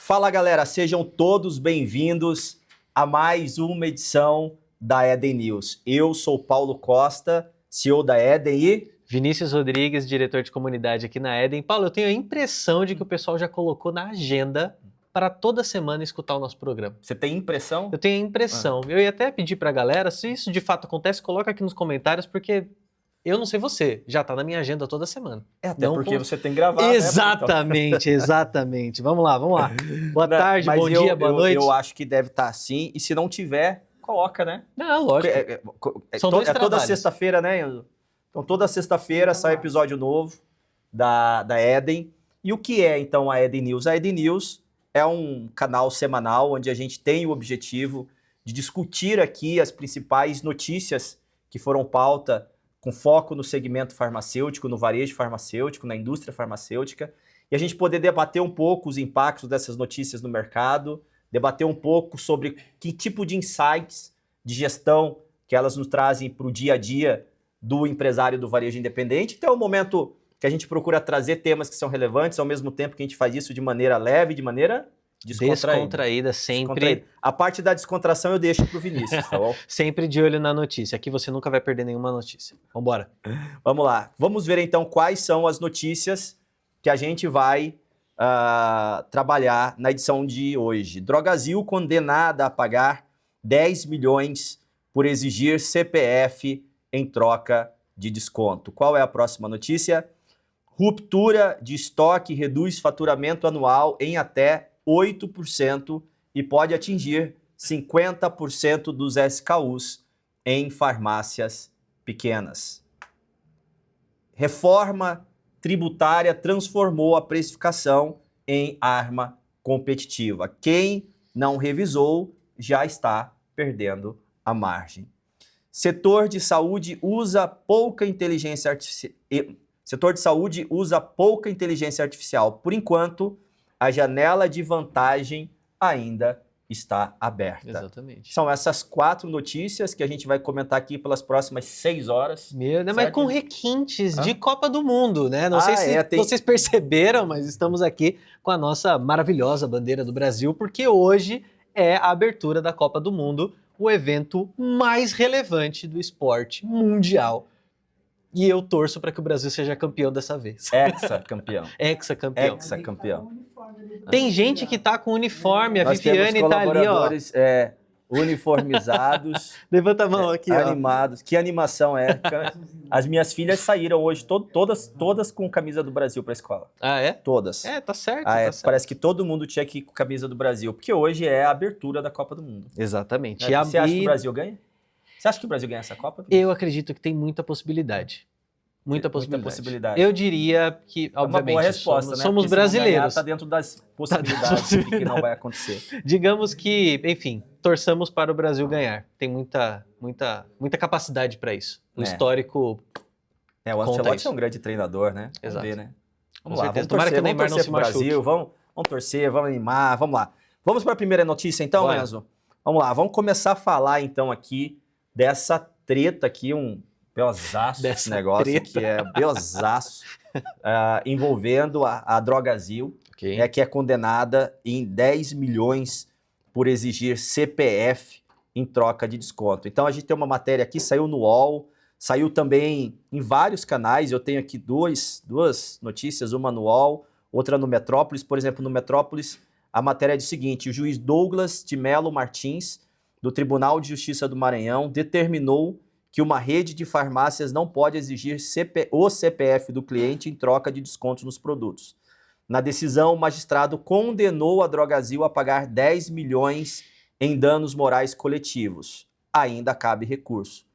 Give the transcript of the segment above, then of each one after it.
Fala galera, sejam todos bem-vindos a mais uma edição da Eden News. Eu sou Paulo Costa, CEO da Eden e... Vinícius Rodrigues, diretor de comunidade aqui na Eden. Paulo, eu tenho a impressão de que o pessoal já colocou na agenda para toda semana escutar o nosso programa. Você tem impressão? Eu tenho a impressão. Eu ia até pedir para a galera, se isso de fato acontece, coloca aqui nos comentários, porque eu não sei você, já tá na minha agenda toda semana. Até não porque você tem gravado. Exatamente, né, exatamente. Vamos lá. Boa tarde, bom dia, boa noite. Eu acho que deve estar assim, e se não tiver, coloca, né? Não, lógico. São dois toda sexta-feira, né, Enzo? Então toda sexta-feira sai episódio novo da Eden. E o que é então a Eden News? A Eden News é um canal semanal onde a gente tem o objetivo de discutir aqui as principais notícias que foram pauta com foco no segmento farmacêutico, no varejo farmacêutico, na indústria farmacêutica, e a gente poder debater um pouco os impactos dessas notícias no mercado, debater um pouco sobre que tipo de insights de gestão que elas nos trazem para o dia a dia do empresário do varejo independente. Então é um momento que a gente procura trazer temas que são relevantes, ao mesmo tempo que a gente faz isso de maneira leve, de maneira descontraída sempre. A parte da descontração eu deixo pro Vinícius, tá bom? Sempre de olho na notícia. Aqui você nunca vai perder nenhuma notícia. Vambora. Vamos lá. Vamos ver então quais são as notícias que a gente vai trabalhar na edição de hoje. Drogasil condenada a pagar 10 milhões por exigir CPF em troca de desconto. Qual é a próxima notícia? Ruptura de estoque reduz faturamento anual em até 8% e pode atingir 50% dos SKUs em farmácias pequenas. Reforma tributária transformou a precificação em arma competitiva. Quem não revisou já está perdendo a margem. Setor de saúde usa pouca inteligência artificial. Por enquanto, a janela de vantagem ainda está aberta. Exatamente. São essas 4 notícias que a gente vai comentar aqui pelas próximas 6 horas. Mas com requintes de Copa do Mundo, né? Não sei se vocês perceberam, mas estamos aqui com a nossa maravilhosa bandeira do Brasil, porque hoje é a abertura da Copa do Mundo, o evento mais relevante do esporte mundial. E eu torço para que o Brasil seja campeão dessa vez. Hexacampeão. Tem gente que tá com uniforme, a Viviane tá ali, ó. Uniformizados. Levanta a mão aqui, animados. Que animação é? As minhas filhas saíram hoje todas com camisa do Brasil pra escola. Ah, é? Todas. Tá certo. Parece que todo mundo tinha que ir com camisa do Brasil, porque hoje é a abertura da Copa do Mundo. Exatamente. Você acha que o Brasil ganha? Você acha que o Brasil ganha essa Copa? Eu acredito que tem muita possibilidade. Muita possibilidade. Eu diria que, obviamente, uma boa resposta, somos brasileiros. Está dentro das possibilidades de que não vai acontecer. Digamos que, enfim, torçamos para o Brasil ganhar. Tem muita capacidade para isso. O histórico. O Ancelotti é um grande treinador, né? Exato. Vamos ver, né? Vamos lá, vamos torcer, que o Neymar não se machuque. Brasil, vamos torcer, vamos animar, vamos lá. Vamos para a primeira notícia então, Enzo? Vamos lá, vamos começar a falar então aqui dessa treta aqui, belosaço esse negócio que é belosaço, envolvendo a Drogasil, que é condenada em 10 milhões por exigir CPF em troca de desconto. Então a gente tem uma matéria aqui, saiu no UOL, saiu também em vários canais, eu tenho aqui duas notícias, uma no UOL, outra no Metrópolis. Por exemplo, no Metrópolis, a matéria diz o seguinte: o juiz Douglas de Melo Martins, do Tribunal de Justiça do Maranhão, determinou que uma rede de farmácias não pode exigir o CPF do cliente em troca de descontos nos produtos. Na decisão, o magistrado condenou a Drogasil a pagar 10 milhões em danos morais coletivos. Ainda cabe recurso.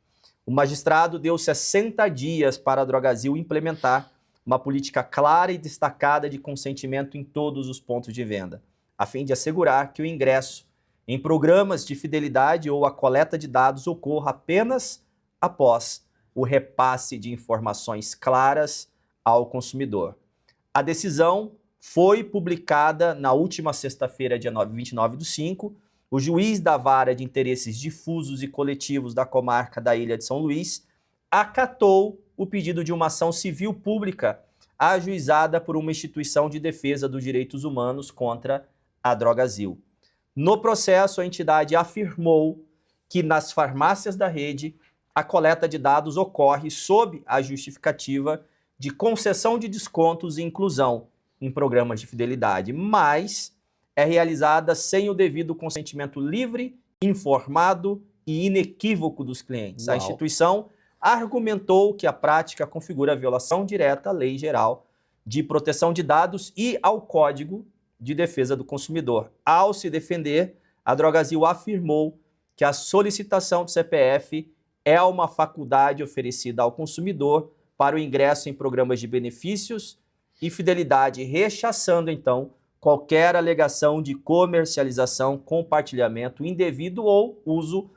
O magistrado deu 60 dias para a Drogasil implementar uma política clara e destacada de consentimento em todos os pontos de venda, a fim de assegurar que o ingresso em programas de fidelidade ou a coleta de dados ocorra apenas após o repasse de informações claras ao consumidor. A decisão foi publicada na última sexta-feira, dia 29/5. O juiz da Vara de Interesses Difusos e Coletivos da Comarca da Ilha de São Luís acatou o pedido de uma ação civil pública ajuizada por uma instituição de defesa dos direitos humanos contra a Drogasil. No processo, a entidade afirmou que nas farmácias da rede a coleta de dados ocorre sob a justificativa de concessão de descontos e inclusão em programas de fidelidade, mas é realizada sem o devido consentimento livre, informado e inequívoco dos clientes. Uau. A instituição argumentou que a prática configura violação direta à Lei Geral de Proteção de Dados e ao Código de Defesa do Consumidor. Ao se defender, a Drogasil afirmou que a solicitação do CPF é uma faculdade oferecida ao consumidor para o ingresso em programas de benefícios e fidelidade, rechaçando, então, qualquer alegação de comercialização, compartilhamento indevido ou uso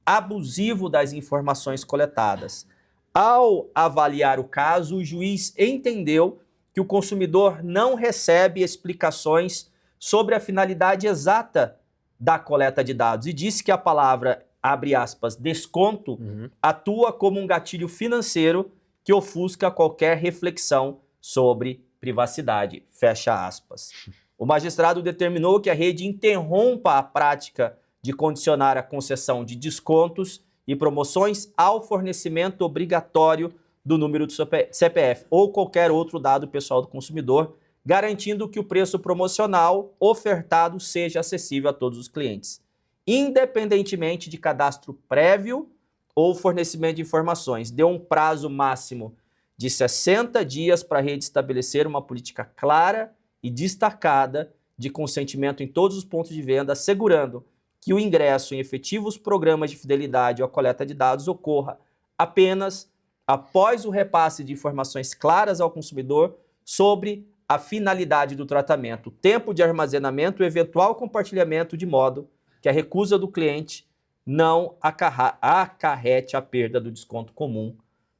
abusivo das informações coletadas. Ao avaliar o caso, o juiz entendeu que o consumidor não recebe explicações sobre a finalidade exata da coleta de dados e disse que a palavra, abre aspas, desconto, atua como um gatilho financeiro que ofusca qualquer reflexão sobre privacidade, fecha aspas. O magistrado determinou que a rede interrompa a prática de condicionar a concessão de descontos e promoções ao fornecimento obrigatório do número do CPF ou qualquer outro dado pessoal do consumidor, garantindo que o preço promocional ofertado seja acessível a todos os clientes, independentemente de cadastro prévio ou fornecimento de informações. Deu um prazo máximo de 60 dias para a rede estabelecer uma política clara e destacada de consentimento em todos os pontos de venda, assegurando que o ingresso em efetivos programas de fidelidade ou a coleta de dados ocorra apenas após o repasse de informações claras ao consumidor sobre a finalidade do tratamento, tempo de armazenamento e eventual compartilhamento, de modo que a recusa do cliente não acarrete a perda do desconto comum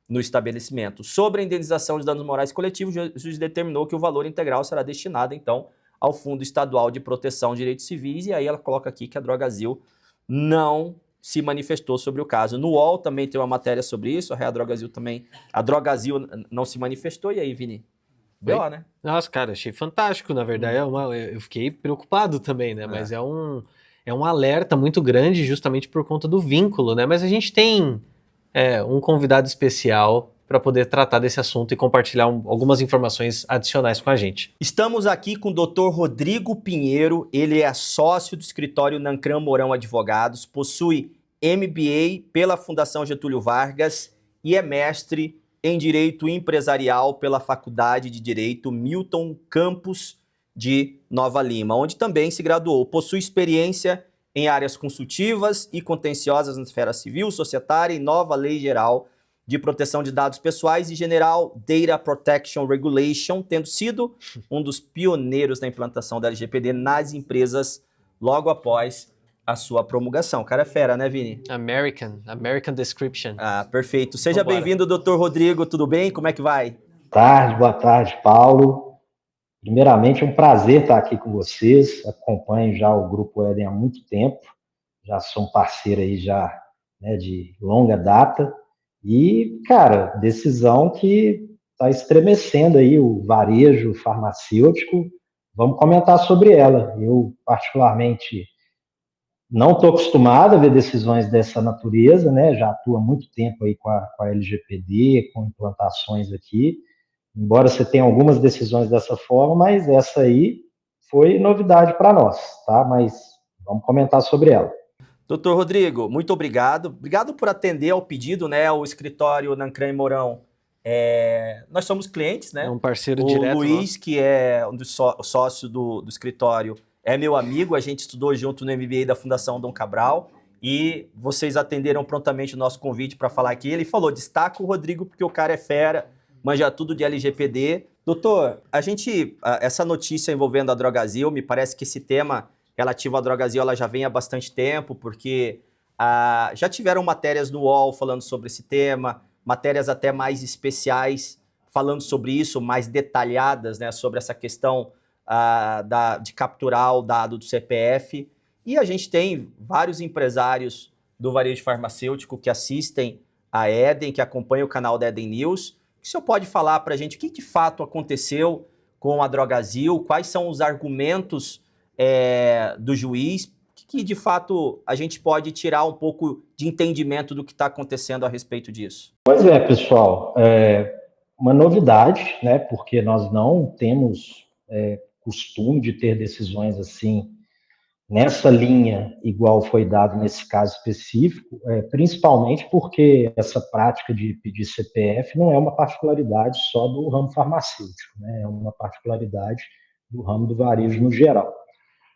no estabelecimento. Sobre a indenização de danos morais coletivos, o juiz determinou que o valor integral será destinado, então, ao Fundo Estadual de Proteção de Direitos Civis, e aí ela coloca aqui que a Drogasil não se manifestou sobre o caso. No UOL também tem uma matéria sobre isso, a Drogasil também, a Drogasil não se manifestou, e aí, Vini? Deu, né? Nossa, cara, achei fantástico, na verdade, eu fiquei preocupado também, né, mas é um alerta muito grande justamente por conta do vínculo, né, mas a gente tem um convidado especial para poder tratar desse assunto e compartilhar algumas informações adicionais com a gente. Estamos aqui com o Dr. Rodrigo Pinheiro, ele é sócio do escritório Nancram Mourão Advogados, possui MBA pela Fundação Getúlio Vargas e é mestre em Direito Empresarial pela Faculdade de Direito Milton Campos de Nova Lima, onde também se graduou. Possui experiência em áreas consultivas e contenciosas na esfera civil, societária e nova Lei Geral de Proteção de Dados Pessoais e General Data Protection Regulation, tendo sido um dos pioneiros na implantação da LGPD nas empresas logo após a sua promulgação. O cara é fera, né, Vini? American Description. Ah, perfeito. Seja bem-vindo, doutor Rodrigo, tudo bem? Como é que vai? Boa tarde, Paulo. Primeiramente, é um prazer estar aqui com vocês. Acompanho já o Grupo Éden há muito tempo. Já sou um parceiro aí já, né, de longa data. E, cara, decisão que está estremecendo aí o varejo farmacêutico. Vamos comentar sobre ela. Eu, particularmente, não estou acostumado a ver decisões dessa natureza, né? Já atuo há muito tempo aí com a LGPD, com implantações aqui. Embora você tenha algumas decisões dessa forma, mas essa aí foi novidade para nós, tá? Mas vamos comentar sobre ela. Doutor Rodrigo, muito obrigado. Obrigado por atender ao pedido, né? O escritório Nancram Mourão. Nós somos clientes, né? É um parceiro direto. O Luiz, que é um dos sócios do escritório, é meu amigo. A gente estudou junto no MBA da Fundação Dom Cabral. E vocês atenderam prontamente o nosso convite para falar aqui. Ele falou, destaca o Rodrigo porque o cara é fera, manja tudo de LGPD. Doutor, essa notícia envolvendo a Drogasil, me parece que esse tema relativo à Drogasil ela já vem há bastante tempo, porque já tiveram matérias no UOL falando sobre esse tema, matérias até mais especiais falando sobre isso, mais detalhadas, né, sobre essa questão de capturar o dado do CPF. E a gente tem vários empresários do varejo farmacêutico que assistem a Éden, que acompanham o canal da Éden News. O senhor pode falar para a gente o que de fato aconteceu com a Drogasil, quais são os argumentos do juiz? Que de fato a gente pode tirar um pouco de entendimento do que está acontecendo a respeito disso? Pois é, pessoal, uma novidade, né? Porque nós não temos costume de ter decisões assim nessa linha, igual foi dado nesse caso específico, principalmente porque essa prática de pedir CPF não é uma particularidade só do ramo farmacêutico, né? É uma particularidade do ramo do varejo no geral.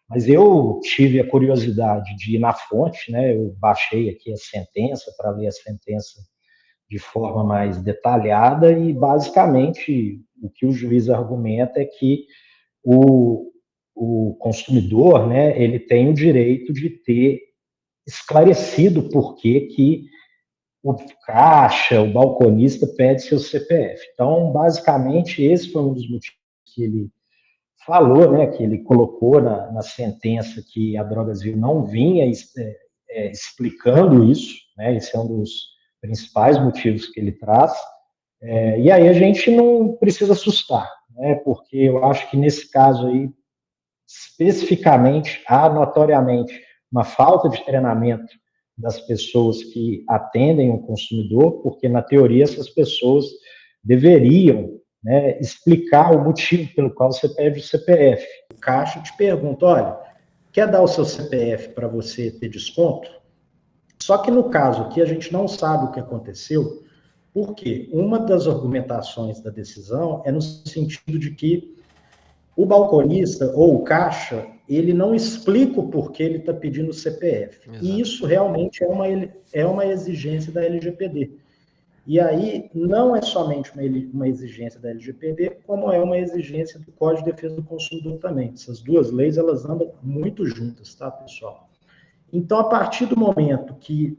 Mas eu tive a curiosidade de ir na fonte, né? Eu baixei aqui a sentença para ler a sentença de forma mais detalhada e, basicamente, o que o juiz argumenta é que o consumidor, né, ele tem o direito de ter esclarecido por que o caixa, o balconista pede seu CPF. Então, basicamente, esse foi um dos motivos que ele falou, né, que ele colocou na sentença que a Drogasil não vinha explicando isso, né, esse é um dos principais motivos que ele traz, e aí a gente não precisa assustar, né, porque eu acho que nesse caso aí, especificamente, há notoriamente uma falta de treinamento das pessoas que atendem o consumidor, porque na teoria essas pessoas deveriam, né, explicar o motivo pelo qual você pede o CPF. O caixa te pergunta, olha, quer dar o seu CPF para você ter desconto? Só que no caso aqui a gente não sabe o que aconteceu, porque uma das argumentações da decisão é no sentido de que o balconista ou o caixa, ele não explica o porquê ele está pedindo o CPF. Exato. E isso realmente é uma exigência da LGPD. E aí não é somente uma exigência da LGPD, como é uma exigência do Código de Defesa do Consumidor também. Essas duas leis, elas andam muito juntas, tá, pessoal? Então, a partir do momento que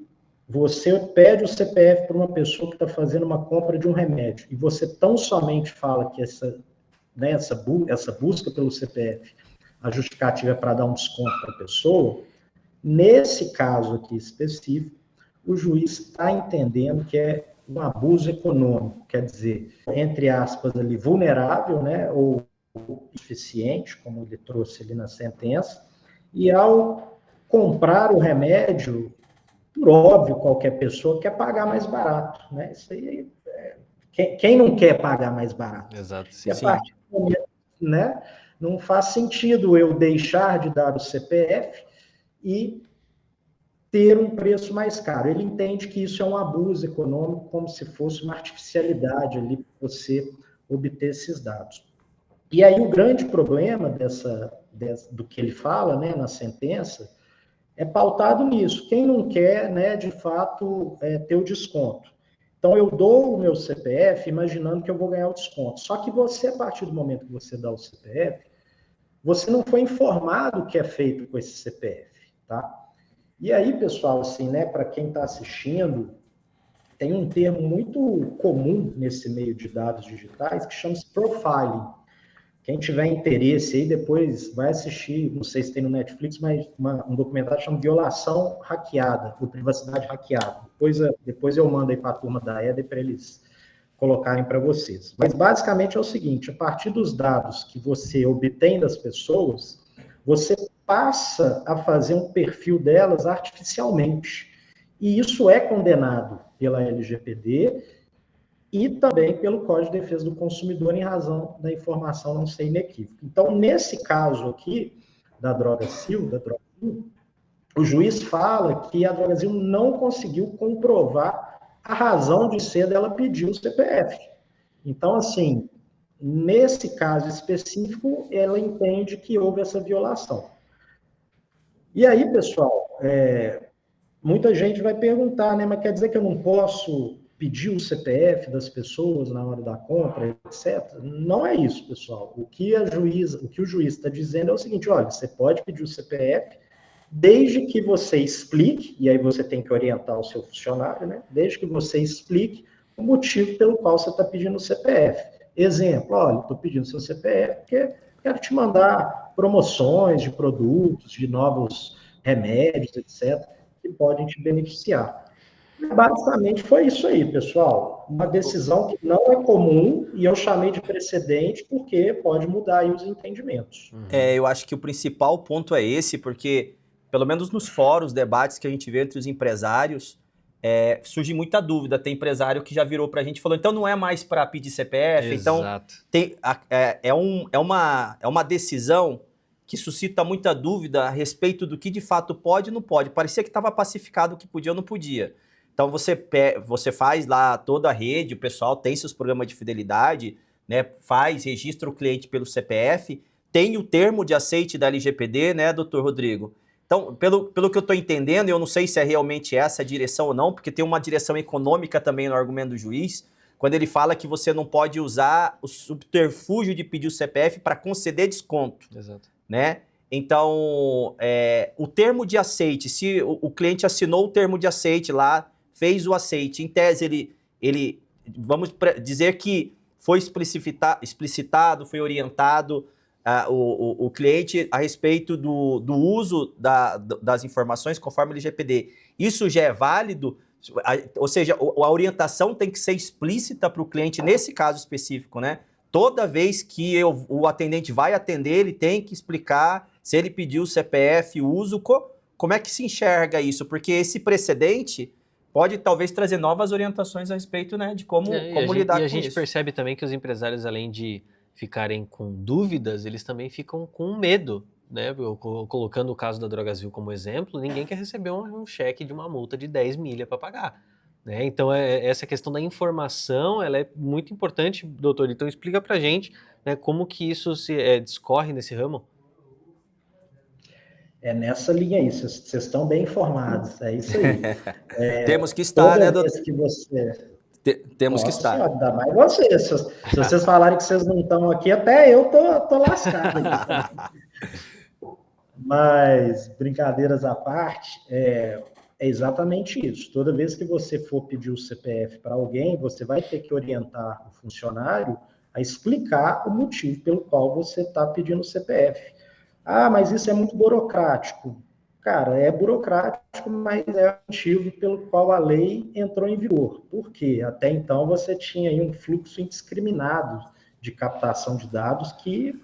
você pede o CPF para uma pessoa que está fazendo uma compra de um remédio, e você tão somente fala que essa busca pelo CPF, a justificativa é para dar um desconto para a pessoa, nesse caso aqui específico, o juiz está entendendo que é um abuso econômico, quer dizer, entre aspas, ali, vulnerável, né, ou insuficiente, como ele trouxe ali na sentença, e ao comprar o remédio, por óbvio, qualquer pessoa quer pagar mais barato, né? Isso aí, quem não quer pagar mais barato? Exato, sim. E a partir do momento, né, não faz sentido eu deixar de dar o CPF e ter um preço mais caro. Ele entende que isso é um abuso econômico, como se fosse uma artificialidade ali para você obter esses dados. E aí o grande problema do que ele fala, né, na sentença, é pautado nisso. Quem não quer, né, de fato, ter o desconto? Então, eu dou o meu CPF imaginando que eu vou ganhar o desconto. Só que você, a partir do momento que você dá o CPF, você não foi informado o que é feito com esse CPF, tá? E aí, pessoal, assim, né, para quem está assistindo, tem um termo muito comum nesse meio de dados digitais que chama-se profiling. Quem tiver interesse aí, depois vai assistir, não sei se tem no Netflix, mas um documentário chama Violação Hackeada, ou Privacidade Hackeada. Depois eu mando aí para a turma da EDA para eles colocarem para vocês. Mas basicamente é o seguinte, a partir dos dados que você obtém das pessoas, você passa a fazer um perfil delas artificialmente. E isso é condenado pela LGPD e também pelo Código de Defesa do Consumidor em razão da informação não ser inequívoca. Então, nesse caso aqui, da Drogasil, o juiz fala que a Drogasil não conseguiu comprovar a razão de ser dela pedir o CPF. Então, assim, nesse caso específico, ela entende que houve essa violação. E aí, pessoal, muita gente vai perguntar, né, mas quer dizer que eu não posso pedir o CPF das pessoas na hora da compra, etc. Não é isso, pessoal. O que o juiz está dizendo é o seguinte, olha, você pode pedir o CPF desde que você explique, e aí você tem que orientar o seu funcionário, né? Desde que você explique o motivo pelo qual você está pedindo o CPF. Exemplo, olha, estou pedindo seu CPF porque quero te mandar promoções de produtos, de novos remédios, etc., que podem te beneficiar. Basicamente foi isso aí, pessoal. Uma decisão que não é comum e eu chamei de precedente porque pode mudar aí os entendimentos. Eu acho que o principal ponto é esse, porque pelo menos nos fóruns, debates que a gente vê entre os empresários, surge muita dúvida. Tem empresário que já virou pra gente e falou, então não é mais para pedir CPF. Exato. Então é uma decisão que suscita muita dúvida a respeito do que de fato pode e não pode. Parecia que estava pacificado o que podia ou não podia. Então você faz lá toda a rede, o pessoal tem seus programas de fidelidade, né, registra o cliente pelo CPF, tem o termo de aceite da LGPD, né, doutor Rodrigo? Então, pelo que eu estou entendendo, eu não sei se é realmente essa a direção ou não, porque tem uma direção econômica também no argumento do juiz, quando ele fala que você não pode usar o subterfúgio de pedir o CPF para conceder desconto. Exato. Né? Então, o termo de aceite, se o cliente assinou o termo de aceite lá, fez o aceite, em tese ele vamos dizer que foi explicitado, foi orientado o cliente a respeito do uso das informações conforme o LGPD. Isso já é válido? Ou seja, a orientação tem que ser explícita para o cliente nesse caso específico, né? Toda vez que o atendente vai atender, ele tem que explicar se ele pediu o CPF, o uso, como é que se enxerga isso? Porque esse precedente pode talvez trazer novas orientações a respeito, né, de como lidar com isso. E a gente percebe também que os empresários, além de ficarem com dúvidas, eles também ficam com medo, né? Colocando o caso da Drogasil como exemplo, ninguém quer receber um cheque de uma multa de 10 milha para pagar. Né? Então, essa questão da informação, ela é muito importante, doutor. Então, explica pra gente, né, como que isso se discorre nesse ramo. É nessa linha aí, vocês estão bem informados, é isso aí. Temos que estar, né, doutor? Que você... Temos que estar. Ainda mais vocês. Se vocês falarem que vocês não estão aqui, até eu tô lascado aqui. Mas, brincadeiras à parte, é exatamente isso. Toda vez que você for pedir o CPF para alguém, você vai ter que orientar o funcionário a explicar o motivo pelo qual você está pedindo o CPF. Ah, mas isso é muito burocrático. Cara, é burocrático, mas é o motivo pelo qual a lei entrou em vigor. Por quê? Até então você tinha aí um fluxo indiscriminado de captação de dados que,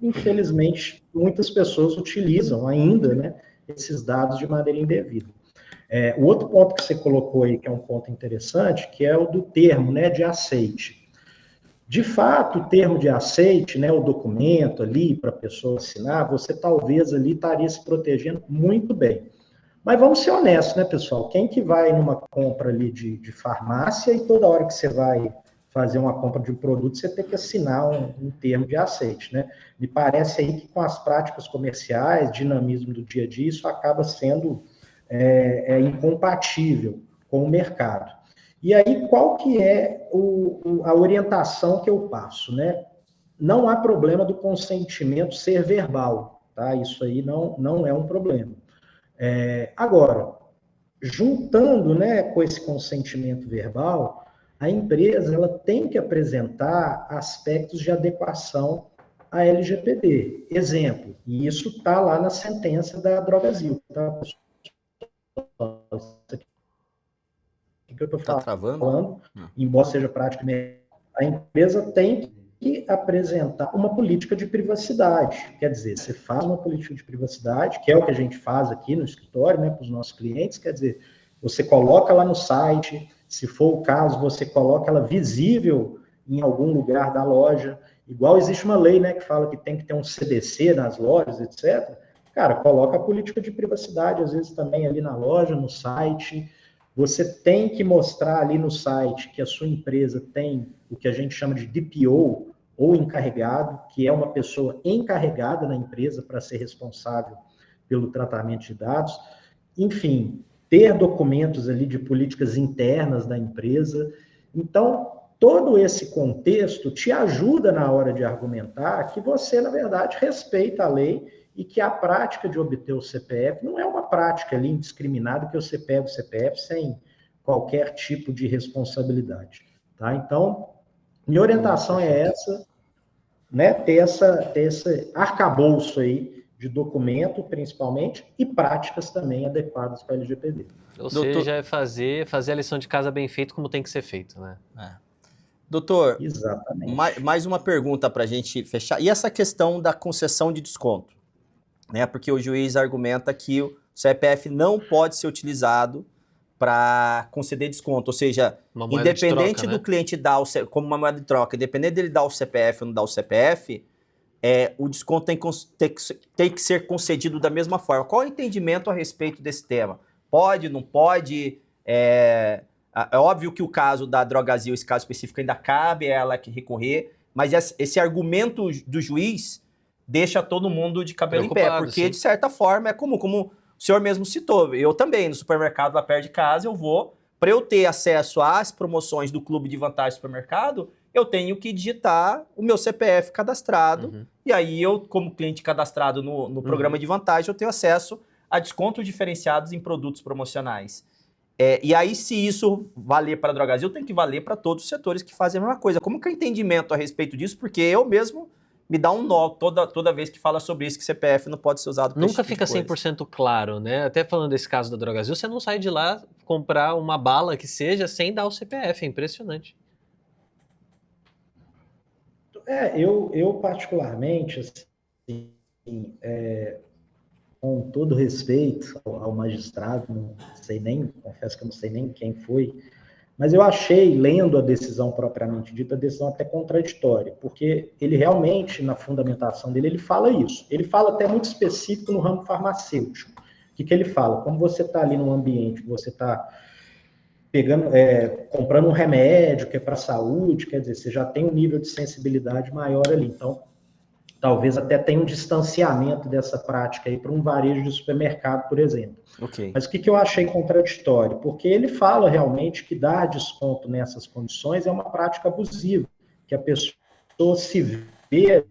infelizmente, muitas pessoas utilizam ainda, né, esses dados de maneira indevida. O outro ponto que você colocou aí, que é um ponto interessante, que é o do termo, né, de aceite. De fato, o termo de aceite, né, o documento ali para a pessoa assinar, você talvez ali estaria se protegendo muito bem. Mas vamos ser honestos, né, pessoal? Quem que vai numa compra ali de farmácia e toda hora que você vai fazer uma compra de um produto, você tem que assinar um termo de aceite, né? Me parece aí que com as práticas comerciais, dinamismo do dia a dia, isso acaba sendo incompatível com o mercado. E aí, qual que é a orientação que eu passo, né? Não há problema do consentimento ser verbal, tá? Isso aí não é um problema. Agora, juntando, né, com esse consentimento verbal, a empresa ela tem que apresentar aspectos de adequação à LGPD. Exemplo, e isso está lá na sentença da Drogasil, tá? Que eu estou falando, embora seja prática, a empresa tem que apresentar uma política de privacidade. Quer dizer, você faz uma política de privacidade, que é o que a gente faz aqui no escritório, né, para os nossos clientes, quer dizer, você coloca lá no site, se for o caso, você coloca ela visível em algum lugar da loja, igual existe uma lei, né, que fala que tem que ter um CDC nas lojas, etc. Cara, coloca a política de privacidade, às vezes também ali na loja, no site. Você tem que mostrar ali no site que a sua empresa tem o que a gente chama de DPO, ou encarregado, que é uma pessoa encarregada na empresa para ser responsável pelo tratamento de dados. Enfim, ter documentos ali de políticas internas da empresa. Então, todo esse contexto te ajuda na hora de argumentar que você, na verdade, respeita a lei e que a prática de obter o CPF não é uma prática ali indiscriminada que você pega o CPF sem qualquer tipo de responsabilidade. Tá? Então, minha orientação é essa, né? Ter esse arcabouço aí de documento, principalmente, e práticas também adequadas para a LGPD. Ou seja, é fazer a lição de casa bem feito como tem que ser feito, né? Doutor, exatamente. Mais uma pergunta para a gente fechar. E essa questão da concessão de desconto? Né? Porque o juiz argumenta que o CPF não pode ser utilizado para conceder desconto. Ou seja, independente do cliente dar como uma moeda de troca, independente dele dar o CPF ou não dar o CPF, o desconto tem que ser concedido da mesma forma. Qual é o entendimento a respeito desse tema? Pode, não pode? É óbvio que o caso da Drogasil, esse caso específico, ainda cabe a ela que recorrer, mas esse argumento do juiz deixa todo mundo de cabelo em pé, porque, sim, de certa forma, é comum, como o senhor mesmo citou. Eu também, no supermercado lá perto de casa, eu vou, para eu ter acesso às promoções do Clube de Vantagem do Supermercado, eu tenho que digitar o meu CPF cadastrado, e aí eu, como cliente cadastrado no programa de vantagem, eu tenho acesso a descontos diferenciados em produtos promocionais. E aí, se isso valer para a Drogasil, tem que valer para todos os setores que fazem a mesma coisa. Como que é o entendimento a respeito disso? Porque eu mesmo me dá um nó toda vez que fala sobre isso, que CPF não pode ser usado para Nunca fica 100% claro, né? Até falando desse caso da Drogasil, você não sai de lá comprar uma bala que seja sem dar o CPF, é impressionante. Eu particularmente, assim, com todo respeito ao magistrado, confesso que eu não sei nem quem foi, mas eu achei, lendo a decisão propriamente dita, a decisão até contraditória, porque ele realmente, na fundamentação dele, ele fala isso. Ele fala até muito específico no ramo farmacêutico. O que ele fala? Como você está ali num ambiente que você está comprando um remédio que é para a saúde, quer dizer, você já tem um nível de sensibilidade maior ali. Então, talvez até tenha um distanciamento dessa prática aí para um varejo de supermercado, por exemplo. Okay. Mas o que eu achei contraditório? Porque ele fala realmente que dar desconto nessas condições é uma prática abusiva, que a pessoa se vê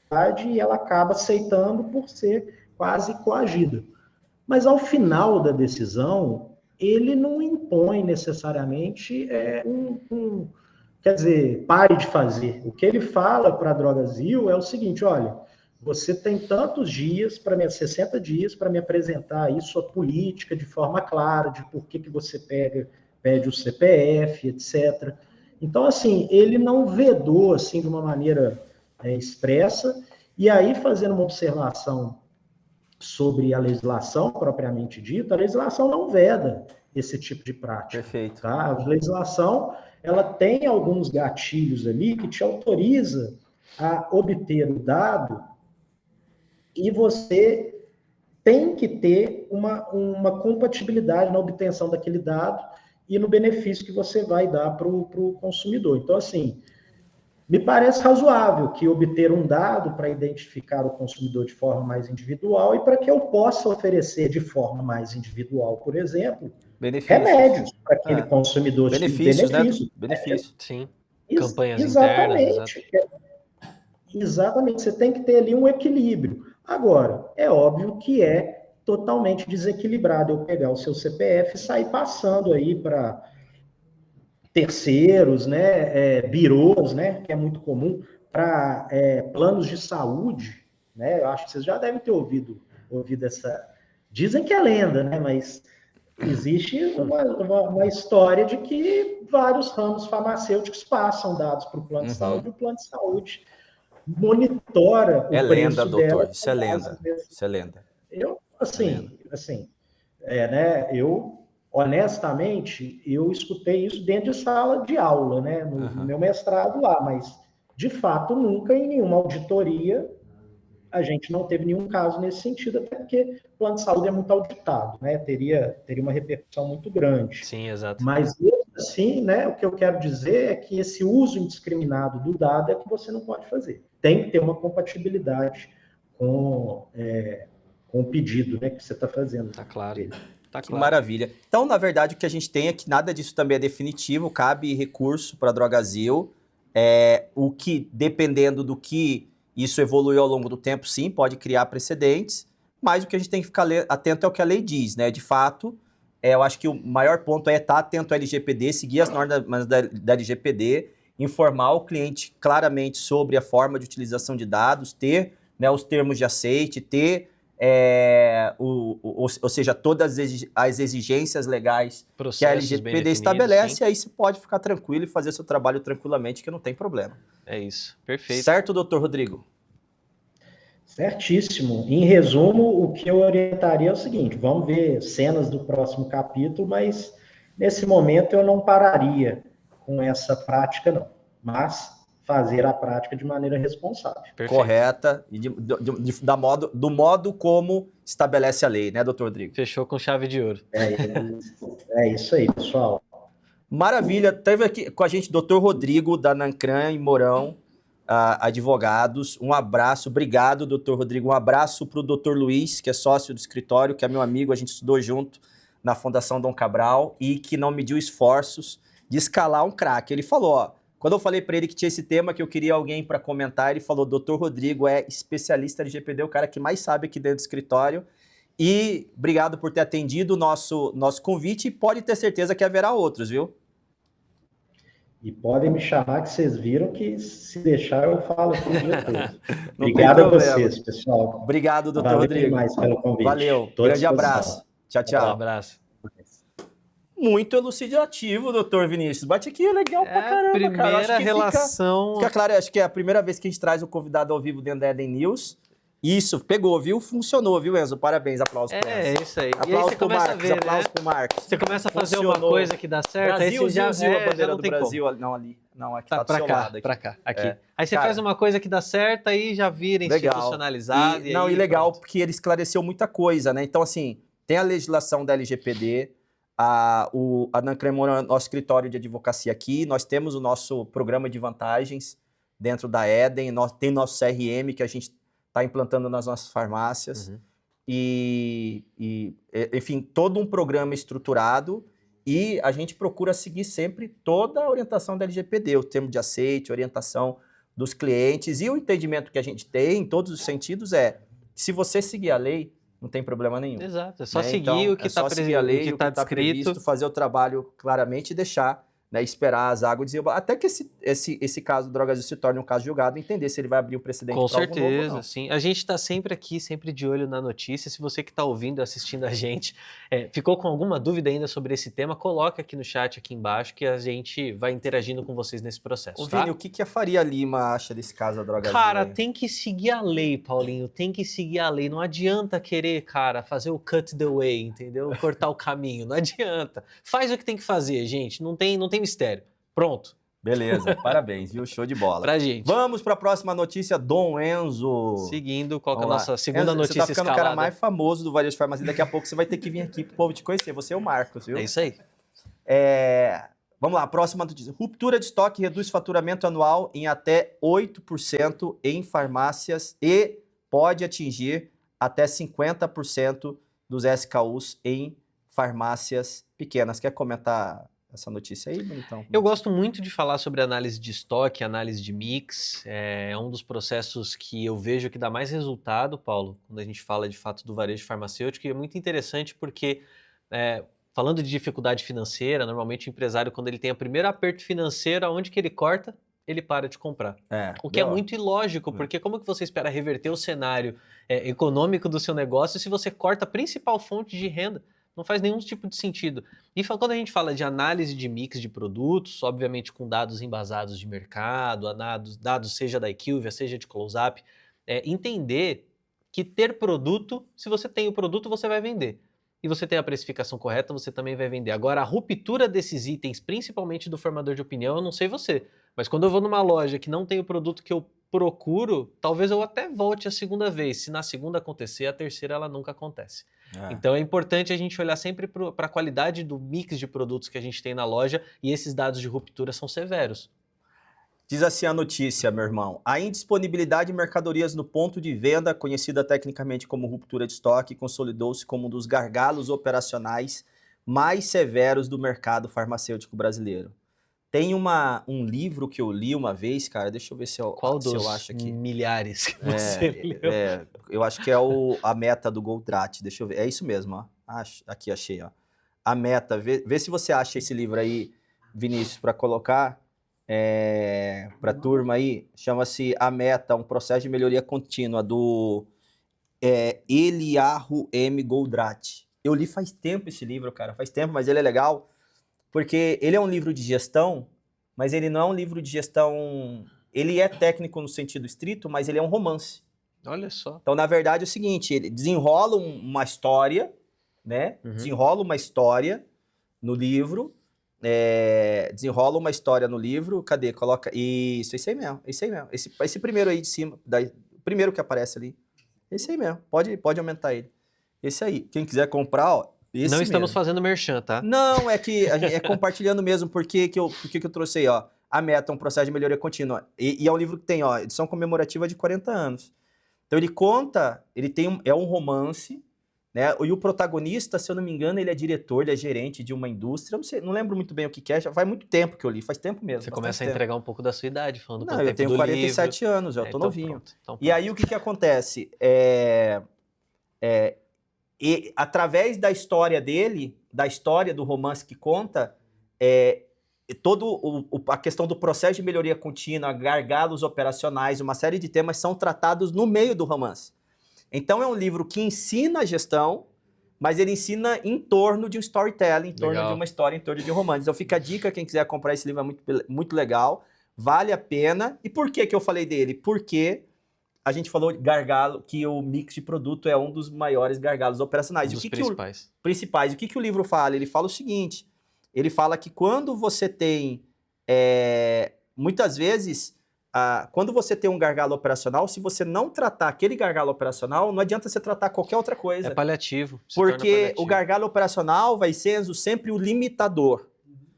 e ela acaba aceitando por ser quase coagida. Mas ao final da decisão, ele não impõe necessariamente quer dizer, pare de fazer. O que ele fala para a Drogasil é o seguinte, olha, você tem tantos dias, 60 dias, para me apresentar aí sua política de forma clara, de por que você pede o CPF, etc. Então, assim, ele não vedou assim, de uma maneira expressa, e aí, fazendo uma observação sobre a legislação propriamente dita, a legislação não veda esse tipo de prática. Perfeito. Tá? A legislação ela tem alguns gatilhos ali que te autoriza a obter o dado e você tem que ter uma compatibilidade na obtenção daquele dado e no benefício que você vai dar para o consumidor. Então, assim, me parece razoável que obter um dado para identificar o consumidor de forma mais individual e para que eu possa oferecer de forma mais individual, por exemplo, remédios para aquele consumidor. Benefícios, né? Benefícios. Sim. Campanhas internas. Exatamente. Você tem que ter ali um equilíbrio. Agora, é óbvio que é totalmente desequilibrado eu pegar o seu CPF e sair passando aí para terceiros, né, birôs, né, que é muito comum, para planos de saúde, né, eu acho que vocês já devem ter ouvido essa... Dizem que é lenda, né, mas existe uma história de que vários ramos farmacêuticos passam dados para o plano de saúde, e o plano de saúde monitora o preço lenda, doutor, dela. Isso é lenda, isso é lenda. Eu, honestamente, eu escutei isso dentro de sala de aula, né, no meu mestrado lá, mas, de fato, nunca em nenhuma auditoria a gente não teve nenhum caso nesse sentido, até porque o plano de saúde é muito auditado, né, teria uma repercussão muito grande. Sim, exato. Mas, assim, né, o que eu quero dizer é que esse uso indiscriminado do dado é que você não pode fazer. Tem que ter uma compatibilidade com o pedido, né, que você está fazendo. Tá claro. Que maravilha. Então, na verdade, o que a gente tem é que nada disso também é definitivo, cabe recurso para a Drogasil. O que, dependendo do que isso evoluiu ao longo do tempo, sim, pode criar precedentes, mas o que a gente tem que ficar atento é o que a lei diz, né? De fato, eu acho que o maior ponto é estar atento ao LGPD, seguir as normas da LGPD, informar o cliente claramente sobre a forma de utilização de dados, ter né, os termos de aceite, ter, ou seja, todas as exigências legais que a LGPD estabelece, aí você pode ficar tranquilo e fazer seu trabalho tranquilamente, que não tem problema. É isso, perfeito. Certo, doutor Rodrigo? Certíssimo. Em resumo, o que eu orientaria é o seguinte, vamos ver cenas do próximo capítulo, mas nesse momento eu não pararia com essa prática, não. Mas fazer a prática de maneira responsável. Perfeito. Correta, e do modo como estabelece a lei, né, doutor Rodrigo? Fechou com chave de ouro. É isso aí, pessoal. Maravilha. Teve aqui com a gente o doutor Rodrigo, da Nancran e Mourão, advogados. Um abraço, obrigado, doutor Rodrigo. Um abraço para o doutor Luiz, que é sócio do escritório, que é meu amigo, a gente estudou junto na Fundação Dom Cabral e que não mediu esforços de escalar um craque. Ele falou, ó, quando eu falei para ele que tinha esse tema, que eu queria alguém para comentar, ele falou, doutor Rodrigo é especialista de LGPD, o cara que mais sabe aqui dentro do escritório. E obrigado por ter atendido o nosso convite e pode ter certeza que haverá outros, viu? E podem me chamar, que vocês viram que se deixar eu falo aqui o dia todo. Obrigado a vocês, pessoal. Obrigado, doutor Rodrigo. Demais pelo convite. Valeu, grande abraço. Tchau, tchau. Um abraço. Muito elucidativo, doutor Vinícius. Bate aqui, legal pra caramba, primeira cara. Acho que relação... Fica claro, acho que é a primeira vez que a gente traz o convidado ao vivo dentro da Eden News. Isso, pegou, viu? Funcionou, viu, Enzo? Parabéns, aplausos pro Enzo. É isso aí. Aplausos pro Marcos, ver, aplausos pro Marcos. Você começa a fazer uma coisa que dá certo, Brasil, aí você já a bandeira do Brasil. Como. Não, ali. Não, aqui tá do pra seu cá, lado. Aqui. Pra cá, aqui. Aí você faz uma coisa que dá certo, aí já vira institucionalizado. E legal, porque ele esclareceu muita coisa, né? Então, assim, tem a legislação da LGPD, a Nancran é nosso escritório de advocacia aqui, nós temos o nosso programa de vantagens dentro da Eden, tem nosso CRM que a gente está implantando nas nossas farmácias. Uhum. Enfim, todo um programa estruturado e a gente procura seguir sempre toda a orientação da LGPD, o termo de aceite, orientação dos clientes e o entendimento que a gente tem em todos os sentidos é que se você seguir a lei, não tem problema nenhum. Exato, é só seguir o que está previsto, fazer o trabalho claramente e deixar, né, esperar as águas desenvolver. Até que esse caso do Drogas se torne um caso julgado, entender se ele vai abrir um precedente para algo novo ou não. Com certeza, sim. A gente está sempre aqui, sempre de olho na notícia. Se você que está ouvindo, assistindo a gente, ficou com alguma dúvida ainda sobre esse tema, coloca aqui no chat, aqui embaixo, que a gente vai interagindo com vocês nesse processo. Ô, Vini, o que a Faria Lima acha desse caso da Drogas? Cara, tem que seguir a lei, Paulinho, tem que seguir a lei. Não adianta querer, cara, fazer o cut the way, entendeu? Cortar o caminho, não adianta. Faz o que tem que fazer, gente, não tem mistério. Pronto. Beleza, parabéns, viu? Show de bola. Pra gente. Vamos para a próxima notícia, Dom Enzo. Seguindo, qual é a nossa segunda Enzo, notícia escalada? Você tá ficando o cara mais famoso do Varejo Farmácia. Daqui a pouco você vai ter que vir aqui pro povo te conhecer. Você é o Marcos, viu? É isso aí. Vamos lá, próxima notícia. Ruptura de estoque reduz faturamento anual em até 8% em farmácias e pode atingir até 50% dos SKUs em farmácias pequenas. Quer comentar essa notícia aí, Bonitão? Eu gosto muito de falar sobre análise de estoque, análise de mix. É um dos processos que eu vejo que dá mais resultado, Paulo, quando a gente fala de fato do varejo farmacêutico. E é muito interessante porque, falando de dificuldade financeira, normalmente o empresário, quando ele tem o primeiro aperto financeiro, aonde que ele corta? Ele para de comprar. O que é muito ilógico, porque como que você espera reverter o cenário econômico do seu negócio se você corta a principal fonte de renda? Não faz nenhum tipo de sentido. E quando a gente fala de análise de mix de produtos, obviamente com dados embasados de mercado, dados seja da IQVIA, seja de Close-Up, entender que ter produto, se você tem o produto, você vai vender. E você tem a precificação correta, você também vai vender. Agora, a ruptura desses itens, principalmente do formador de opinião, eu não sei você, mas quando eu vou numa loja que não tem o produto que eu procuro, talvez eu até volte a segunda vez. Se na segunda acontecer, a terceira ela nunca acontece. Então é importante a gente olhar sempre para a qualidade do mix de produtos que a gente tem na loja e esses dados de ruptura são severos. Diz assim a notícia, meu irmão. A indisponibilidade de mercadorias no ponto de venda, conhecida tecnicamente como ruptura de estoque, consolidou-se como um dos gargalos operacionais mais severos do mercado farmacêutico brasileiro. Tem um livro que eu li uma vez, cara, deixa eu ver se eu acho aqui. Milhares que você leu? Eu acho que é a meta do Goldratt, deixa eu ver. É isso mesmo, ó. Aqui achei, ó. A meta, vê se você acha esse livro aí, Vinícius, para colocar. para a turma aí, chama-se A Meta, um processo de melhoria contínua, do Eliyahu M. Goldratt. Eu li faz tempo esse livro, cara, faz tempo, mas ele é legal, porque ele é um livro de gestão, mas ele não é um livro de gestão... Ele é técnico no sentido estrito, mas ele é um romance. Olha só. Então, na verdade, é o seguinte, ele desenrola uma história, né? Desenrola uma história no livro, desenrola uma história no livro, cadê? Coloca, isso aí mesmo, isso aí mesmo. Esse primeiro aí de cima, o primeiro que aparece ali, esse aí mesmo, pode aumentar ele. Esse aí, quem quiser comprar, ó, esse não estamos mesmo. fazendo merchan, tá? Não, é que a gente é compartilhando mesmo, porque eu trouxe aí, ó, A Meta, um processo de melhoria contínua. E é um livro que tem, ó, edição comemorativa de 40 anos. Então ele conta, é um romance, né? E o protagonista, se eu não me engano, ele é diretor, ele é gerente de uma indústria. Não lembro muito bem o que é, já faz muito tempo que eu li, faz tempo mesmo. Você começa a entregar um pouco da sua idade, falando pelo tempo do livro. Não, eu tenho 47 anos, eu tô novinho. Então, e aí o que acontece? E através da história dele, da história do romance que conta, a questão do processo de melhoria contínua, gargalos operacionais, uma série de temas são tratados no meio do romance. Então é um livro que ensina a gestão, mas ele ensina em torno de um storytelling, em torno de uma história, em torno de um romance. Então fica a dica, quem quiser comprar esse livro é muito, muito legal, vale a pena. E por que eu falei dele? Porque a gente falou de gargalo, que o mix de produto é um dos maiores gargalos operacionais. Um dos principais. Principais. O que o livro fala? Ele fala o seguinte, ele fala que quando você tem, muitas vezes, quando você tem um gargalo operacional, se você não tratar aquele gargalo operacional, não adianta você tratar qualquer outra coisa. É paliativo. Porque o gargalo operacional vai ser, Enzo, sempre o limitador.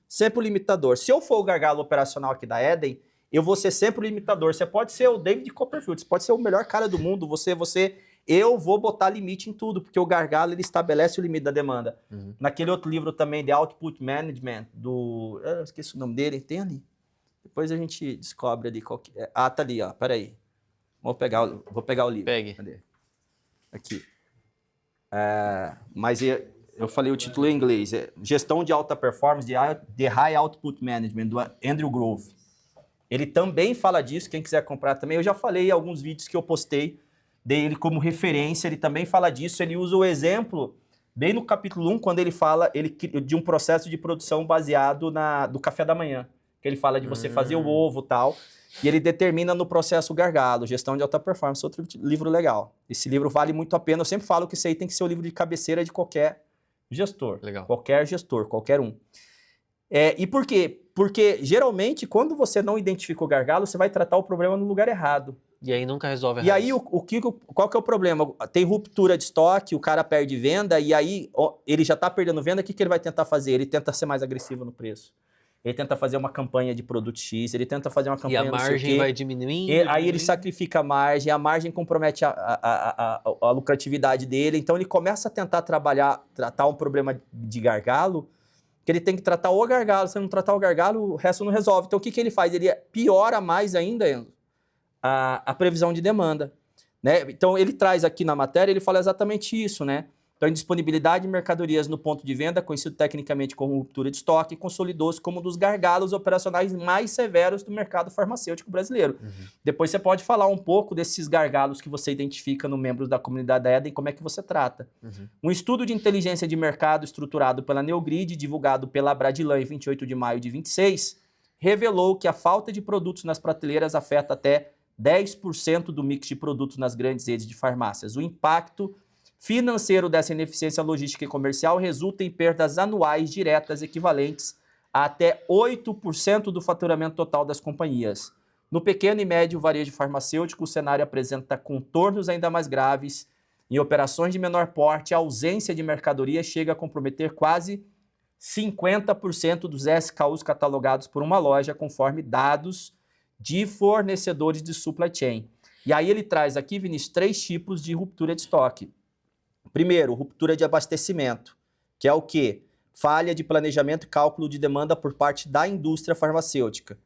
Sempre o limitador. Se eu for o gargalo operacional aqui da Eden, eu vou ser sempre o limitador. Você pode ser o David Copperfield, você pode ser o melhor cara do mundo, eu vou botar limite em tudo, porque o gargalo, ele estabelece o limite da demanda. Naquele outro livro também, de Output Management, eu esqueci o nome dele, tem ali. Depois a gente descobre ali qual que é. Tá ali, ó, peraí. Vou pegar o livro. Pegue. Cadê? Aqui. Mas eu falei o título em inglês, Gestão de Alta Performance, de High Output Management, do Andrew Grove. Ele também fala disso, quem quiser comprar também. Eu já falei em alguns vídeos que eu postei, dei ele como referência, ele também fala disso. Ele usa o exemplo, bem no capítulo 1, quando ele fala de um processo de produção baseado do café da manhã. Que ele fala de você fazer o ovo e tal. E ele determina no processo gargalo, Gestão de Alta Performance, outro livro legal. Esse livro vale muito a pena. Eu sempre falo que isso aí tem que ser o livro de cabeceira de qualquer gestor. Legal. Qualquer gestor, qualquer um. E por quê? Porque, geralmente, quando você não identifica o gargalo, você vai tratar o problema no lugar errado. E aí nunca resolve a raiz. E aí, qual que é o problema? Tem ruptura de estoque, o cara perde venda, e aí ele já está perdendo venda, o que ele vai tentar fazer? Ele tenta ser mais agressivo no preço. Ele tenta fazer uma campanha de produto X, ele tenta fazer uma campanha... E a margem vai diminuindo. Aí ele sacrifica a margem compromete a lucratividade dele, então ele começa a tentar tratar um problema de gargalo, que ele tem que tratar o gargalo. Se não tratar o gargalo, o resto não resolve. Então, o que ele faz? Ele piora mais ainda, Enzo, a previsão de demanda. Né? Então, ele traz aqui na matéria, ele fala exatamente isso, né? Então, a indisponibilidade de mercadorias no ponto de venda, conhecido tecnicamente como ruptura de estoque, consolidou-se como um dos gargalos operacionais mais severos do mercado farmacêutico brasileiro. Depois você pode falar um pouco desses gargalos que você identifica no membros da comunidade da Eden, como é que você trata. Um estudo de inteligência de mercado estruturado pela Neogrid, divulgado pela Bradilan em 28 de maio de 26, revelou que a falta de produtos nas prateleiras afeta até 10% do mix de produtos nas grandes redes de farmácias. O impacto financeiro dessa ineficiência logística e comercial resulta em perdas anuais diretas equivalentes a até 8% do faturamento total das companhias. No pequeno e médio varejo farmacêutico, o cenário apresenta contornos ainda mais graves. Em operações de menor porte, a ausência de mercadoria chega a comprometer quase 50% dos SKUs catalogados por uma loja, conforme dados de fornecedores de supply chain. E aí ele traz aqui, Vinícius, 3 tipos de ruptura de estoque. Primeiro, ruptura de abastecimento, que é o quê? Falha de planejamento e cálculo de demanda por parte da indústria farmacêutica.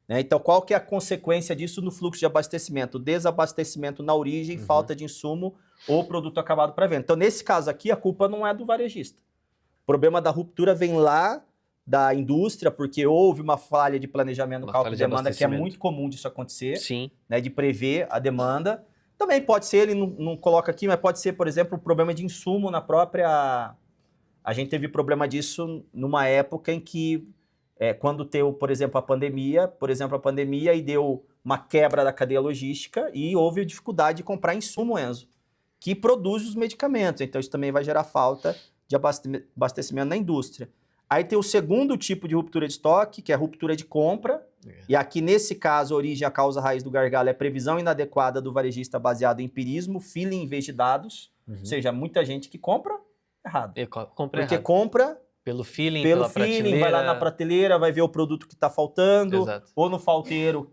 Né? Então, qual que é a consequência disso no fluxo de abastecimento? Desabastecimento na origem, falta de insumo ou produto acabado para venda. Então, nesse caso aqui, a culpa não é do varejista. O problema da ruptura vem lá da indústria, porque houve uma falha de planejamento no cálculo de demanda, que é muito comum disso acontecer, Sim. Né, de prever a demanda. Também pode ser, ele não coloca aqui, mas pode ser, por exemplo, o problema de insumo na própria... A gente teve problema disso numa época em que, quando teve, por exemplo, a pandemia, e deu uma quebra da cadeia logística e houve dificuldade de comprar insumo, Enzo, que produz os medicamentos. Então, isso também vai gerar falta de abastecimento na indústria. Aí tem o segundo tipo de ruptura de estoque, que é a ruptura de compra. E aqui, nesse caso, a origem e a causa raiz do gargalo é a previsão inadequada do varejista baseado em empirismo, feeling em vez de dados. Ou seja, muita gente que compra errado. Porque compra pelo feeling, pela prateleira. Vai lá na prateleira, vai ver o produto que está faltando. Exato. Ou no falteiro,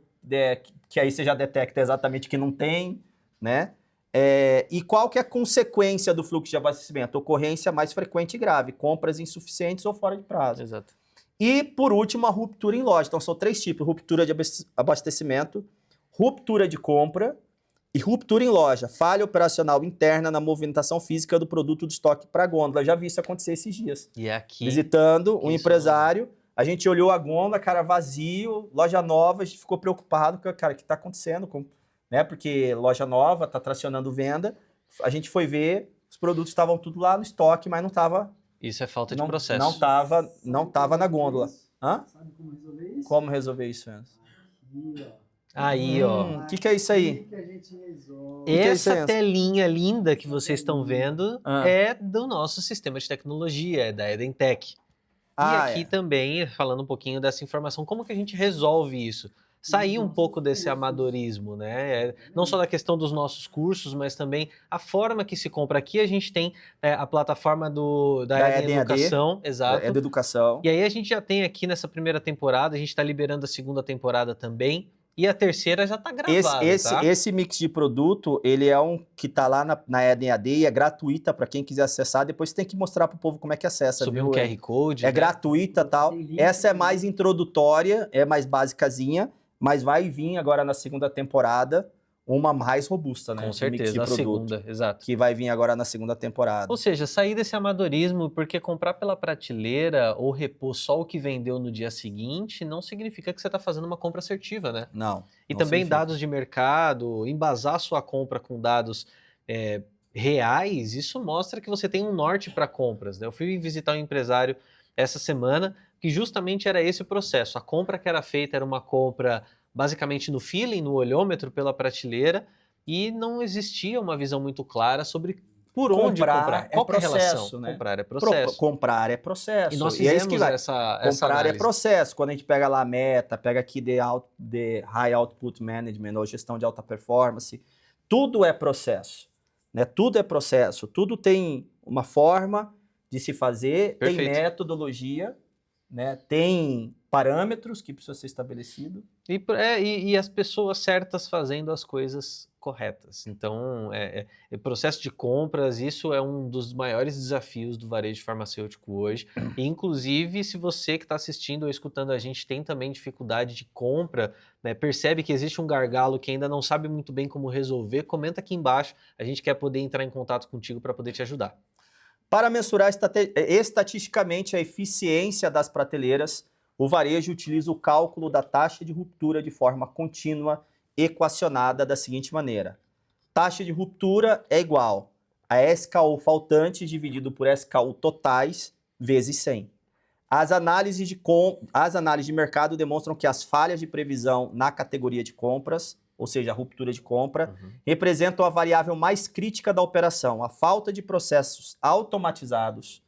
que aí você já detecta exatamente que não tem, né? E qual que é a consequência do fluxo de abastecimento? Ocorrência mais frequente e grave, compras insuficientes ou fora de prazo. Exato. E, por último, a ruptura em loja. Então, são 3 tipos: ruptura de abastecimento, ruptura de compra e ruptura em loja. Falha operacional interna na movimentação física do produto do estoque para a gôndola. Eu já vi isso acontecer esses dias. E aqui... Visitando um empresário, a gente olhou a gôndola, cara, vazio, loja nova, a gente ficou preocupado, cara, o que está acontecendo né? Porque loja nova, está tracionando venda. A gente foi ver, os produtos estavam tudo lá no estoque, mas não estava... Isso é falta de processo. Não estava na gôndola. Hã? Sabe como resolver isso? Como resolver isso, Enzo? Aqui, ó. O que é isso aí? Que a gente resolve. Essa telinha linda que vocês estão vendo é do nosso sistema de tecnologia, é da Edentech. E aqui também, falando um pouquinho dessa informação, como que a gente resolve isso? Sair um pouco desse amadorismo, né? Não só da questão dos nossos cursos, mas também a forma que se compra. Aqui a gente tem a plataforma da Eden Educação. Exato. É da educação. E aí a gente já tem aqui nessa primeira temporada, a gente está liberando a segunda temporada também. E a terceira já está gravada, Esse mix de produto, ele é um que está lá na Eden AD e é gratuita para quem quiser acessar. Depois você tem que mostrar para o povo como é que acessa. Subir um QR Code. É gratuita e tal. Essa é mais introdutória, é mais basicazinha, mas vai vir agora na segunda temporada uma mais robusta, né? Com certeza, a segunda, exato. Que vai vir agora na segunda temporada. Ou seja, sair desse amadorismo, porque comprar pela prateleira ou repor só o que vendeu no dia seguinte não significa que você está fazendo uma compra assertiva, né? Não. E também dados de mercado, embasar sua compra com dados reais, isso mostra que você tem um norte para compras, né? Eu fui visitar um empresário essa semana que justamente era esse o processo. A compra que era feita era uma compra basicamente no feeling, no olhômetro, pela prateleira, e não existia uma visão muito clara sobre por onde comprar. Qual é a relação? Né? Comprar é processo. Comprar é processo. E nós fizemos essa comprar análise. É processo. Quando a gente pega lá a meta, pega aqui The High Output Management, ou gestão de alta performance, tudo é processo. Né? Tudo é processo. Tudo tem uma forma de se fazer, tem metodologia, né? Tem parâmetros que precisam ser estabelecidos. E as pessoas certas fazendo as coisas corretas. Então, o processo de compras, isso é um dos maiores desafios do varejo farmacêutico hoje. E, inclusive, se você que está assistindo ou escutando a gente tem também dificuldade de compra, né, percebe que existe um gargalo que ainda não sabe muito bem como resolver, comenta aqui embaixo. A gente quer poder entrar em contato contigo para poder te ajudar. Para mensurar estatisticamente a eficiência das prateleiras, o varejo utiliza o cálculo da taxa de ruptura de forma contínua, equacionada da seguinte maneira. Taxa de ruptura é igual a SKU faltantes dividido por SKU totais vezes 100. As análises de mercado demonstram que as falhas de previsão na categoria de compras, ou seja, a ruptura de compra, representam a variável mais crítica da operação. A falta de processos automatizados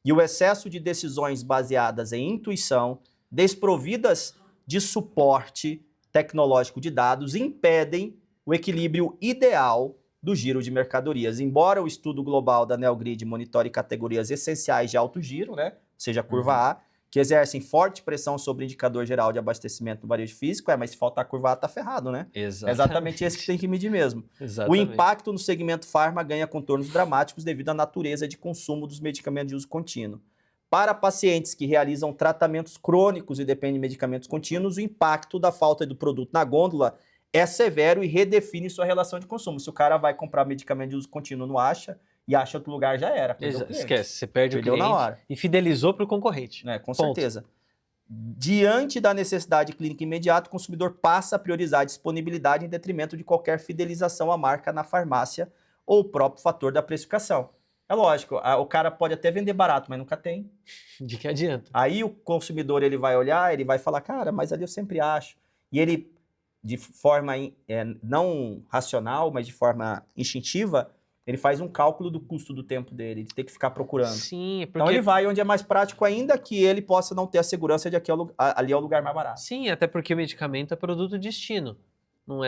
e o excesso de decisões baseadas em intuição, desprovidas de suporte tecnológico de dados, impedem o equilíbrio ideal do giro de mercadorias. Embora o estudo global da Neogrid monitore categorias essenciais de alto giro, né, ou seja, a curva A, que exercem forte pressão sobre o indicador geral de abastecimento do varejo físico, mas se faltar a curva A, tá ferrado, né? Exatamente esse que tem que medir mesmo. O impacto no segmento farma ganha contornos dramáticos devido à natureza de consumo dos medicamentos de uso contínuo. Para pacientes que realizam tratamentos crônicos e dependem de medicamentos contínuos, o impacto da falta do produto na gôndola é severo e redefine sua relação de consumo. Se o cara vai comprar medicamento de uso contínuo e não acha, e acha outro lugar, já era. Esquece, você perde Perdeu o cliente na hora. e fidelizou para o concorrente. Com certeza. Diante da necessidade clínica imediata, o consumidor passa a priorizar a disponibilidade em detrimento de qualquer fidelização à marca na farmácia ou o próprio fator da precificação. É lógico, o cara pode até vender barato, mas nunca tem. De que adianta? Aí o consumidor ele vai olhar, ele vai falar, cara, mas ali eu sempre acho. E ele, de forma não racional, mas de forma instintiva, ele faz um cálculo do custo do tempo dele, de ter que ficar procurando. Sim, porque... Então ele vai onde é mais prático ainda, que ele possa não ter a segurança de que ali é o lugar mais barato. Sim, até porque o medicamento é produto destino. Não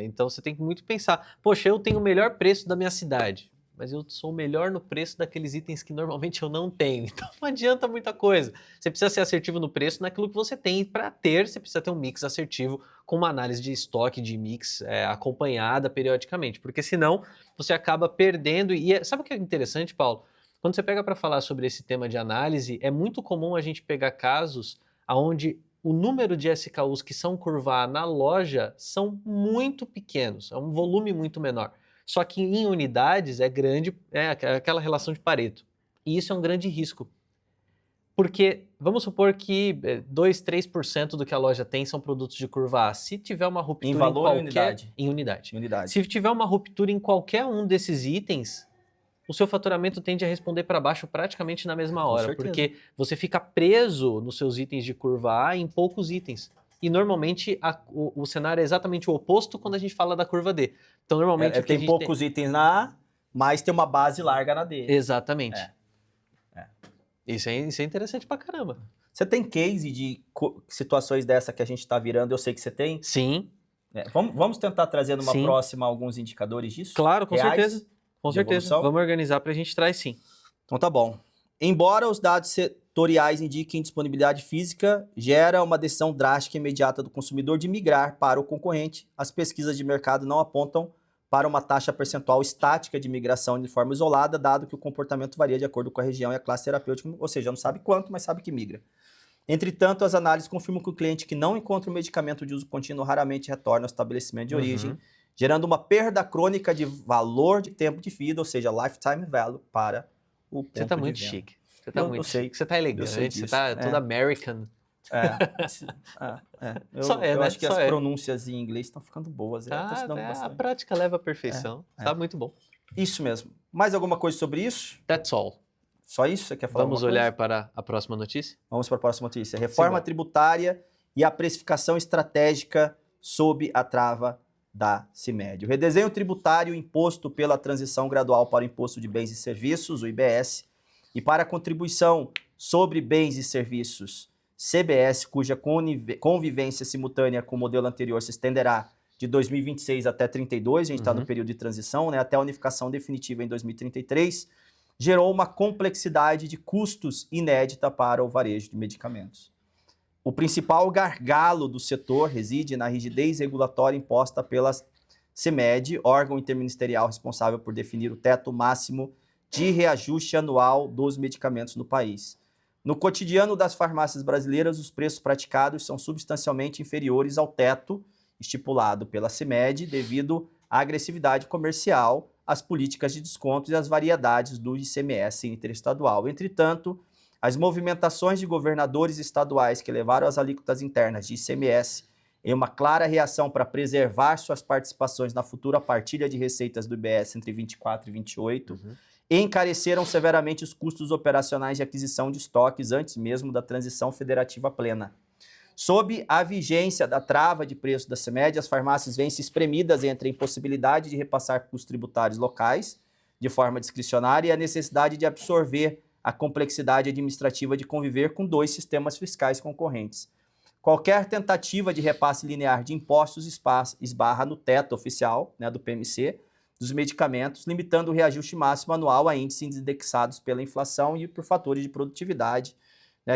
então você tem que muito pensar, poxa, eu tenho o melhor preço da minha cidade, mas eu sou o melhor no preço daqueles itens que normalmente eu não tenho. Então não adianta muita coisa. Você precisa ser assertivo no preço naquilo que você tem. E para você precisa ter um mix assertivo com uma análise de estoque, de mix acompanhada periodicamente. Porque senão você acaba perdendo. Sabe o que é interessante, Paulo? Quando você pega para falar sobre esse tema de análise, é muito comum a gente pegar casos onde o número de SKUs que são curva A na loja são muito pequenos. É um volume muito menor. Só que em unidades é grande, é aquela relação de Pareto. E isso é um grande risco. Porque vamos supor que 2, 3% do que a loja tem são produtos de curva A. Se tiver uma ruptura em valor ou em unidade? Em unidade. Unidade. Se tiver uma ruptura em qualquer um desses itens, o seu faturamento tende a responder para baixo praticamente na mesma hora. Porque você fica preso nos seus itens de curva A em poucos itens. E normalmente o cenário é exatamente o oposto quando a gente fala da curva D. Então normalmente tem poucos itens na A, mas tem uma base larga na D. Exatamente. Isso é interessante pra caramba. Você tem case de situações dessa que a gente está virando? Eu sei que você tem. Sim. Vamos tentar trazer numa próxima alguns indicadores disso? Claro, com certeza. Com certeza. Evolução? Vamos organizar pra gente trazer sim. Então tá bom. Embora os dados setoriais indiquem disponibilidade física, gera uma decisão drástica e imediata do consumidor de migrar para o concorrente. As pesquisas de mercado não apontam para uma taxa percentual estática de migração de forma isolada, dado que o comportamento varia de acordo com a região e a classe terapêutica, ou seja, não sabe quanto, mas sabe que migra. Entretanto, as análises confirmam que o cliente que não encontra o medicamento de uso contínuo raramente retorna ao estabelecimento de origem, gerando uma perda crônica de valor de tempo de vida, ou seja, lifetime value para o ponto de venda. Você tá muito chique. Você tá muito chique. Você tá elegante, você tá todo American. Eu acho que as pronúncias em inglês estão ficando boas. A prática leva à perfeição. Tá muito bom. Isso mesmo. Mais alguma coisa sobre isso? That's all. Só isso? Você quer falar? Vamos olhar para a próxima notícia? Vamos para a próxima notícia. Reforma tributária e a precificação estratégica sob a trava da CIMED. O redesenho tributário imposto pela transição gradual para o Imposto de Bens e Serviços, o IBS, e para a contribuição sobre bens e serviços, CBS, cuja convivência simultânea com o modelo anterior se estenderá de 2026 até 32, a gente está no período de transição, até a unificação definitiva em 2033, gerou uma complexidade de custos inédita para o varejo de medicamentos. O principal gargalo do setor reside na rigidez regulatória imposta pela CIMED, órgão interministerial responsável por definir o teto máximo de reajuste anual dos medicamentos no país. No cotidiano das farmácias brasileiras, os preços praticados são substancialmente inferiores ao teto estipulado pela CIMED devido à agressividade comercial, às políticas de descontos e às variedades do ICMS interestadual. Entretanto, as movimentações de governadores estaduais que levaram as alíquotas internas de ICMS em uma clara reação para preservar suas participações na futura partilha de receitas do IBS entre 24 e 28, encareceram severamente os custos operacionais de aquisição de estoques antes mesmo da transição federativa plena. Sob a vigência da trava de preço da CIMED, as farmácias vêm-se espremidas entre a impossibilidade de repassar custos tributários locais de forma discricionária e a necessidade de absorver a complexidade administrativa de conviver com dois sistemas fiscais concorrentes. Qualquer tentativa de repasse linear de impostos esbarra no teto oficial, do PMC, dos medicamentos, limitando o reajuste máximo anual a índices indexados pela inflação e por fatores de produtividade,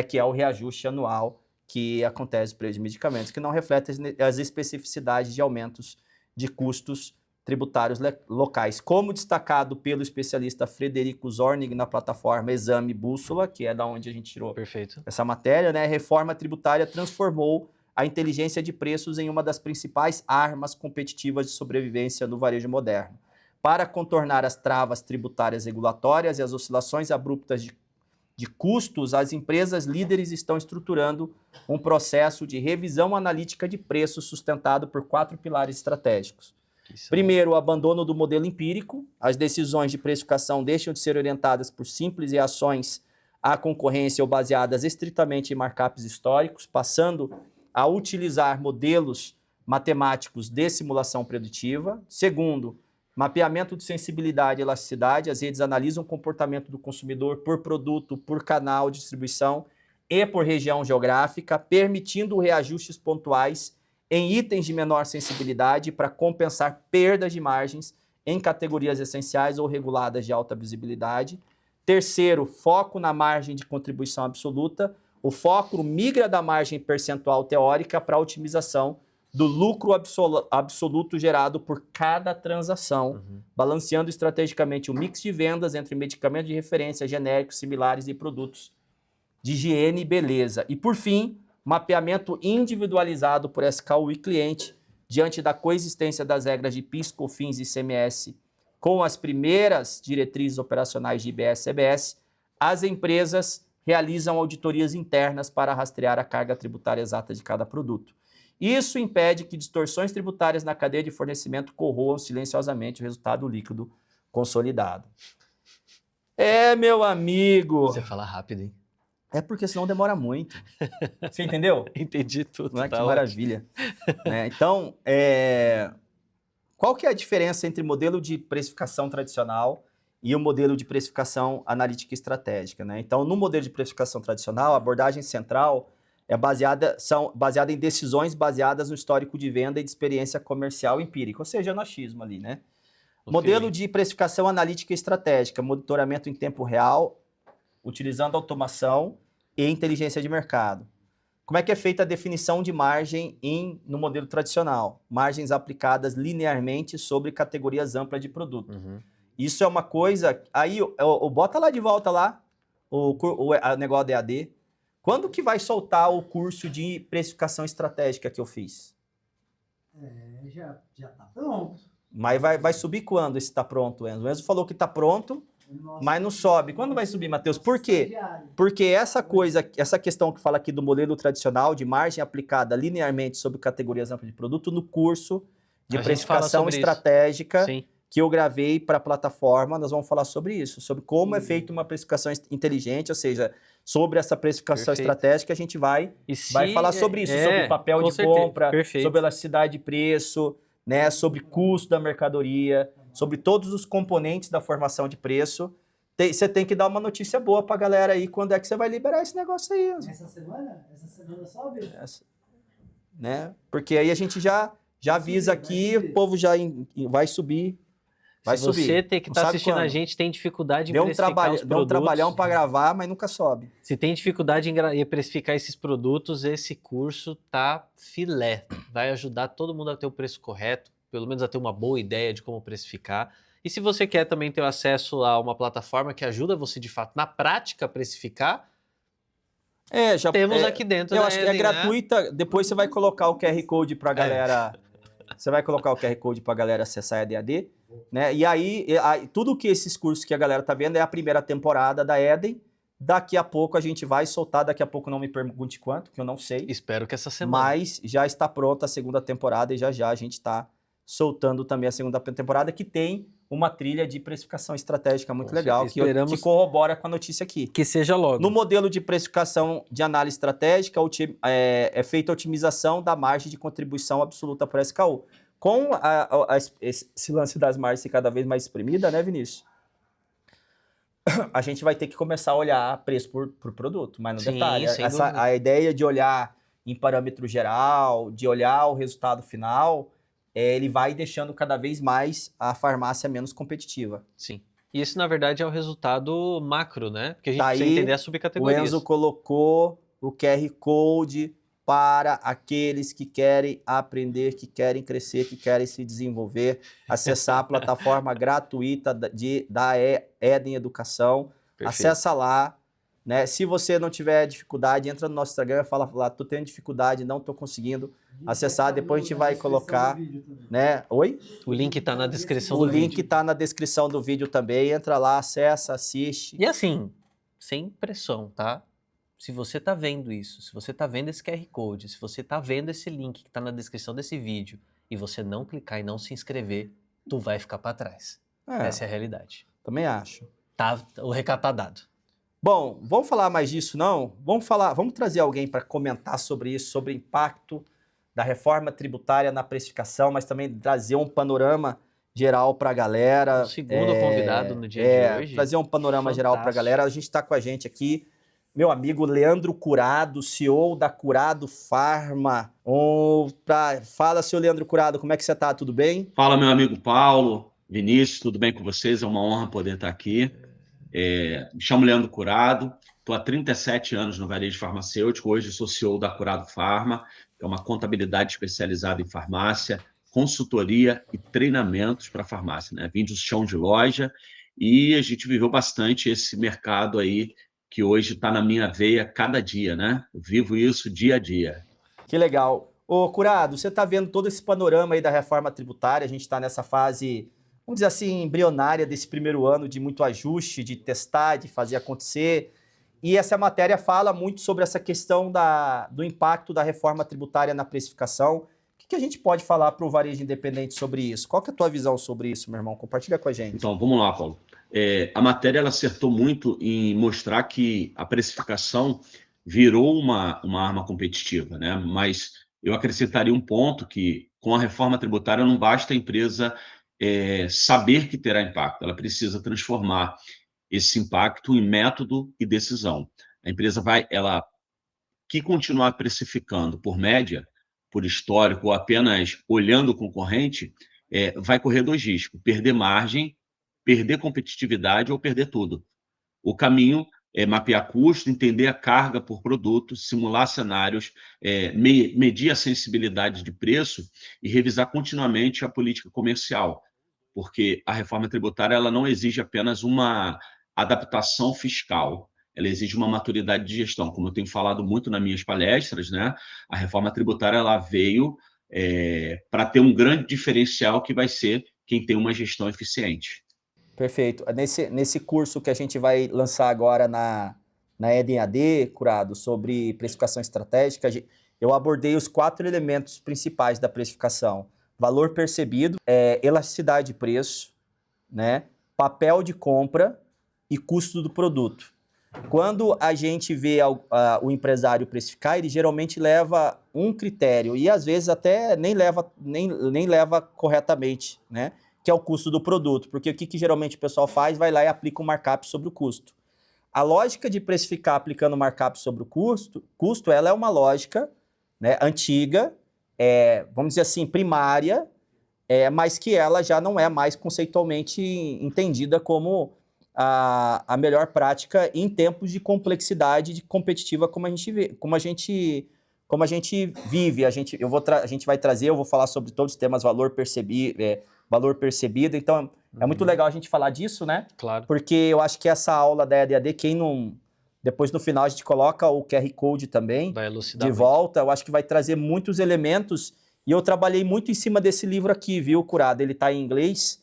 que é o reajuste anual que acontece no preço de medicamentos, que não reflete as especificidades de aumentos de custos tributários locais. Como destacado pelo especialista Frederico Zornig na plataforma Exame Bússola, que é da onde a gente tirou essa matéria, a reforma tributária transformou a inteligência de preços em uma das principais armas competitivas de sobrevivência no varejo moderno. Para contornar as travas tributárias regulatórias e as oscilações abruptas de custos, as empresas líderes estão estruturando um processo de revisão analítica de preços sustentado por 4 pilares estratégicos. Primeiro, o abandono do modelo empírico. As decisões de precificação deixam de ser orientadas por simples reações à concorrência ou baseadas estritamente em markups históricos, passando a utilizar modelos matemáticos de simulação preditiva. Segundo, mapeamento de sensibilidade e elasticidade. As redes analisam o comportamento do consumidor por produto, por canal de distribuição e por região geográfica, permitindo reajustes pontuais em itens de menor sensibilidade para compensar perdas de margens em categorias essenciais ou reguladas de alta visibilidade. Terceiro, foco na margem de contribuição absoluta. O foco migra da margem percentual teórica para a otimização do lucro absoluto gerado por cada transação, balanceando estrategicamente o mix de vendas entre medicamentos de referência, genéricos, similares e produtos de higiene e beleza. E, por fim, mapeamento individualizado por SKU e cliente diante da coexistência das regras de PIS, COFINS e ICMS com as primeiras diretrizes operacionais de IBS e CBS, as empresas realizam auditorias internas para rastrear a carga tributária exata de cada produto. Isso impede que distorções tributárias na cadeia de fornecimento corroam silenciosamente o resultado líquido consolidado. Meu amigo... Você fala rápido, hein? É porque senão demora muito. Você entendeu? Entendi tudo. Não é? Que maravilha. Né? Então, qual que é a diferença entre o modelo de precificação tradicional e o modelo de precificação analítica estratégica? Né? Então, no modelo de precificação tradicional, a abordagem central é baseada em decisões baseadas no histórico de venda e de experiência comercial empírica, ou seja, no achismo ali, né? Modelo de precificação analítica estratégica, monitoramento em tempo real, utilizando automação e inteligência de mercado. Como é que é feita a definição de margem no modelo tradicional? Margens aplicadas linearmente sobre categorias amplas de produto. Isso é uma coisa... Aí, bota lá de volta lá, o negócio da EAD. Quando que vai soltar o curso de precificação estratégica que eu fiz? Já tá pronto. Mas vai subir quando esse tá pronto, Enzo? O Enzo falou que tá pronto, mas não sobe. Quando vai subir, Matheus? Por quê? Porque essa questão que fala aqui do modelo tradicional de margem aplicada linearmente sobre categorias amplas de produto, no curso de precificação estratégica que eu gravei para a plataforma, nós vamos falar sobre isso, sobre como é feita uma precificação inteligente, ou seja, sobre essa precificação estratégica, a gente vai falar sobre isso, sobre papel de compra, sobre elasticidade de preço, né, sobre custo da mercadoria, sobre todos os componentes da formação de preço. Você tem que dar uma notícia boa pra galera aí, quando é que você vai liberar esse negócio aí. Essa semana? Essa semana sobe? Né? Porque aí a gente já avisa aqui, o povo já vai subir. Se você que está assistindo a gente tem dificuldade em precificar os produtos... Deu um trabalhão para gravar, mas nunca sobe. Se tem dificuldade em precificar esses produtos, esse curso tá filé. Vai ajudar todo mundo a ter o preço correto, pelo menos a ter uma boa ideia de como precificar. E se você quer também ter acesso a uma plataforma que ajuda você, de fato, na prática, a precificar, temos aqui dentro. Eu acho que é gratuita, né? Depois você vai colocar o QR Code para a galera... Você vai colocar o QR Code para a galera acessar a EAD, né? E aí, tudo que esses cursos que a galera tá vendo é a primeira temporada da Eden. Daqui a pouco a gente vai soltar, daqui a pouco não me pergunte quanto, que eu não sei. Espero que essa semana. Mas já está pronta a segunda temporada e já a gente está soltando também a segunda temporada, que tem uma trilha de precificação estratégica muito legal, que corrobora com a notícia aqui. Que seja logo. No modelo de precificação de análise estratégica, é feita a otimização da margem de contribuição absoluta para SKU. Com esse lance das margens ser cada vez mais exprimida, né, Vinícius? A gente vai ter que começar a olhar preço por produto, mas no detalhe. A ideia de olhar em parâmetro geral, de olhar o resultado final... ele vai deixando cada vez mais a farmácia menos competitiva. Sim. E isso, na verdade, é o resultado macro, né? Porque a gente precisa entender as subcategorias. O Enzo colocou o QR Code para aqueles que querem aprender, que querem crescer, que querem se desenvolver, acessar a plataforma gratuita da Eden Educação. Perfeito. Acessa lá, né? Se você não tiver dificuldade, entra no nosso Instagram e fala lá, tô tendo dificuldade, não tô conseguindo acessar, depois a gente vai colocar, né? Oi? O link tá na descrição do vídeo. O link tá na descrição do vídeo também, entra lá, acessa, assiste. E assim, sem pressão, tá? Se você tá vendo isso, se você tá vendo esse QR Code, se você tá vendo esse link que tá na descrição desse vídeo e você não clicar e não se inscrever, tu vai ficar para trás. Essa é a realidade. Também acho. Tá, o recado tá dado. Bom, vamos falar mais disso, não? Vamos trazer alguém para comentar sobre isso, sobre o impacto da reforma tributária na precificação, mas também trazer um panorama geral para a galera. O segundo convidado no dia de hoje. Trazer um panorama fantástico. Geral para a galera. A gente está com a gente aqui, meu amigo Leandro Curado, CEO da Curado Pharma. Fala, seu Leandro Curado, como é que você está? Tudo bem? Fala, meu amigo Paulo, Vinícius, tudo bem com vocês? É uma honra poder estar aqui. Me chamo Leandro Curado, estou há 37 anos no varejo farmacêutico, hoje sou CEO da Curado Pharma, que é uma contabilidade especializada em farmácia, consultoria e treinamentos para farmácia, né? Vim do chão de loja e a gente viveu bastante esse mercado aí que hoje está na minha veia cada dia, né? Eu vivo isso dia a dia. Que legal. Ô, Curado, você está vendo todo esse panorama aí da reforma tributária, a gente está nessa fase, vamos dizer assim, embrionária desse primeiro ano de muito ajuste, de testar, de fazer acontecer. E essa matéria fala muito sobre essa questão do impacto da reforma tributária na precificação. O que a gente pode falar para o varejo independente sobre isso? Qual que é a tua visão sobre isso, meu irmão? Compartilha com a gente. Então, vamos lá, Paulo. A matéria ela acertou muito em mostrar que a precificação virou uma arma competitiva, né? Mas eu acrescentaria um ponto que, com a reforma tributária, não basta a empresa saber que terá impacto, ela precisa transformar esse impacto em método e decisão. A empresa que continuar precificando por média, por histórico, ou apenas olhando o concorrente, vai correr dois riscos: perder margem, perder competitividade ou perder tudo. O caminho é mapear custo, entender a carga por produto, simular cenários, medir a sensibilidade de preço e revisar continuamente a política comercial, porque a reforma tributária ela não exige apenas uma adaptação fiscal, ela exige uma maturidade de gestão. Como eu tenho falado muito nas minhas palestras, né, a reforma tributária ela veio para ter um grande diferencial que vai ser quem tem uma gestão eficiente. Perfeito. Nesse curso que a gente vai lançar agora na EDAD, Curado, sobre precificação estratégica, eu abordei os 4 elementos principais da precificação: valor percebido, elasticidade de preço, né, papel de compra e custo do produto. Quando a gente vê o empresário precificar, ele geralmente leva um critério e às vezes até nem leva corretamente, né? Que é o custo do produto, porque o que geralmente o pessoal faz? Vai lá e aplica um markup sobre o custo. A lógica de precificar aplicando markup sobre o custo, ela é uma lógica, né, antiga, vamos dizer assim, primária, mas que ela já não é mais conceitualmente entendida como a melhor prática em tempos de complexidade de competitiva como a gente vive. A gente vai trazer, eu vou falar sobre todos os temas valor percebido, então é muito legal a gente falar disso, né? Claro. Porque eu acho que essa aula da EAD, depois no final a gente coloca o QR Code também vai elucidar de volta, eu acho que vai trazer muitos elementos, e eu trabalhei muito em cima desse livro aqui, viu, Curado? Ele está em inglês,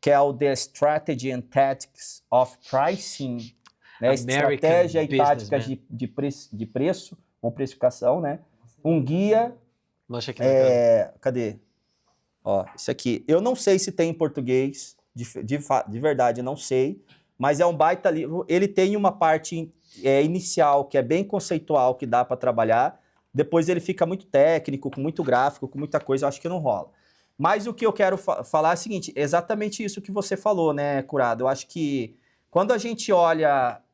que é o The Strategy and Tactics of Pricing, né? Estratégia e táticas de preço, ou precificação, né? Um guia... Nossa, que cadê? Ó, isso aqui. Eu não sei se tem em português, de verdade, não sei, mas é um baita livro. Ele tem uma parte inicial, que é bem conceitual, que dá para trabalhar. Depois ele fica muito técnico, com muito gráfico, com muita coisa, eu acho que não rola. Mas o que eu quero falar é o seguinte, exatamente isso que você falou, né, Curado? Eu acho que quando a gente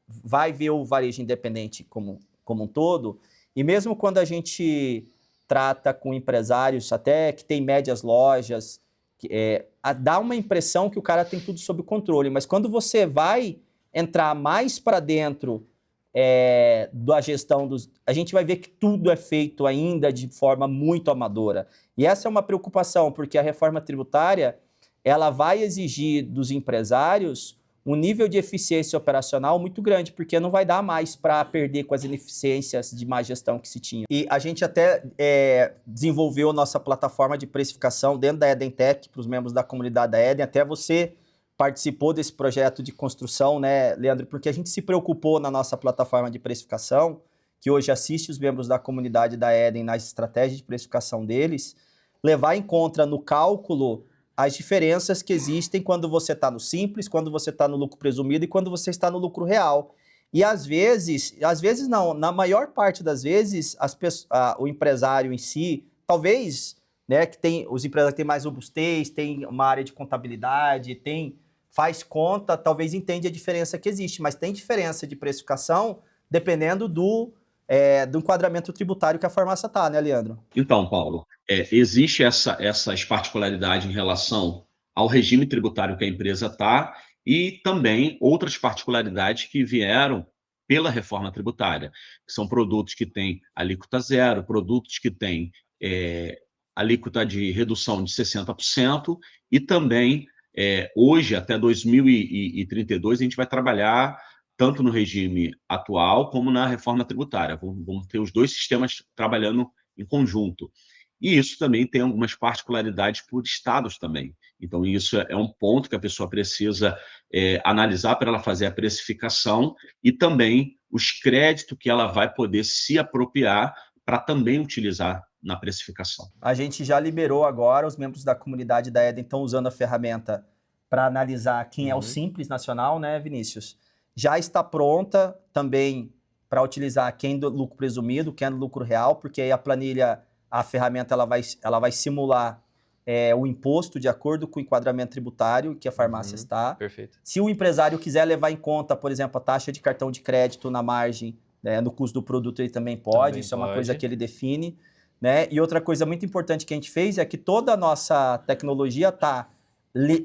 vai ver o varejo independente como um todo, e mesmo quando a gente trata com empresários até que tem médias lojas, dá uma impressão que o cara tem tudo sob controle, mas quando você vai entrar mais para dentro da gestão a gente vai ver que tudo é feito ainda de forma muito amadora. E essa é uma preocupação, porque a reforma tributária ela vai exigir dos empresários um nível de eficiência operacional muito grande, porque não vai dar mais para perder com as ineficiências de má gestão que se tinha. E a gente até desenvolveu nossa plataforma de precificação dentro da EdenTech para os membros da comunidade da Eden. Até você participou desse projeto de construção, né, Leandro? Porque a gente se preocupou na nossa plataforma de precificação, que hoje assiste os membros da comunidade da Eden nas estratégias de precificação deles, levar em conta no cálculo as diferenças que existem quando você está no simples, quando você está no lucro presumido e quando você está no lucro real. E às vezes não, na maior parte das vezes, o empresário em si, talvez, né, que tem os empresários que têm mais robustez, tem uma área de contabilidade, faz conta, talvez entende a diferença que existe, mas tem diferença de precificação dependendo do enquadramento tributário que a farmácia está, né, Leandro? Então, Paulo, existe essas particularidades em relação ao regime tributário que a empresa está e também outras particularidades que vieram pela reforma tributária, que são produtos que têm alíquota zero, produtos que têm alíquota de redução de 60% e também, hoje, até 2032, a gente vai trabalhar tanto no regime atual como na reforma tributária. Vamos ter os dois sistemas trabalhando em conjunto. E isso também tem algumas particularidades por estados também. Então, isso é um ponto que a pessoa precisa analisar para ela fazer a precificação e também os créditos que ela vai poder se apropriar para também utilizar na precificação. A gente já liberou agora, os membros da comunidade da Eden estão usando a ferramenta para analisar quem é o Simples Nacional, né, Vinícius? Já está pronta também para utilizar quem do lucro presumido, quem é do lucro real, porque aí a ferramenta ela vai simular o imposto de acordo com o enquadramento tributário que a farmácia está. Perfeito. Se o empresário quiser levar em conta, por exemplo, a taxa de cartão de crédito na margem, no custo do produto, ele também pode. Isso é uma coisa que ele define. Né? E outra coisa muito importante que a gente fez é que toda a nossa tecnologia está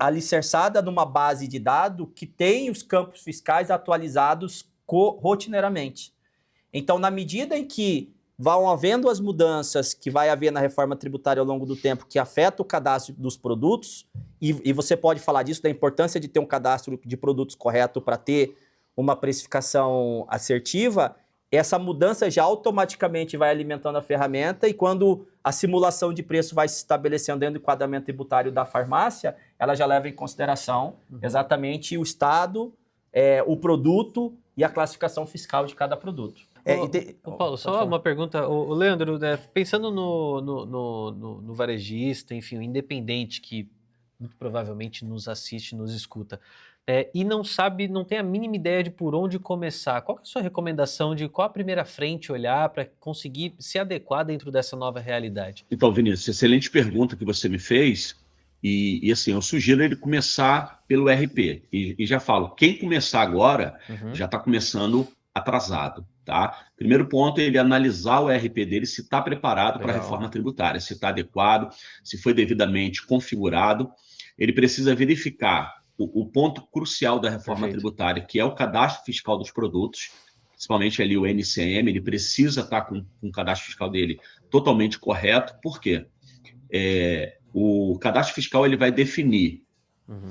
alicerçada numa base de dados que tem os campos fiscais atualizados rotineiramente. Então, na medida em que vão havendo as mudanças que vai haver na reforma tributária ao longo do tempo que afeta o cadastro dos produtos, e você pode falar disso, da importância de ter um cadastro de produtos correto para ter uma precificação assertiva, essa mudança já automaticamente vai alimentando a ferramenta e quando a simulação de preço vai se estabelecendo dentro do enquadramento tributário da farmácia, ela já leva em consideração exatamente o estado, o produto e a classificação fiscal de cada produto. Paulo, só uma pergunta. O Leandro, pensando no varejista, enfim, o independente que muito provavelmente nos assiste, nos escuta, e não tem a mínima ideia de por onde começar. Qual que é a sua recomendação de qual a primeira frente olhar para conseguir se adequar dentro dessa nova realidade? Então, Vinícius, excelente pergunta que você me fez. E assim, eu sugiro ele começar pelo RP. E já falo, quem começar agora já está começando atrasado. Tá? Primeiro ponto é ele analisar o RP dele, se está preparado para a reforma tributária, se está adequado, se foi devidamente configurado. Ele precisa verificar o ponto crucial da reforma tributária, que é o cadastro fiscal dos produtos, principalmente ali o NCM, ele precisa estar com o cadastro fiscal dele totalmente correto. Por quê? O cadastro fiscal ele vai definir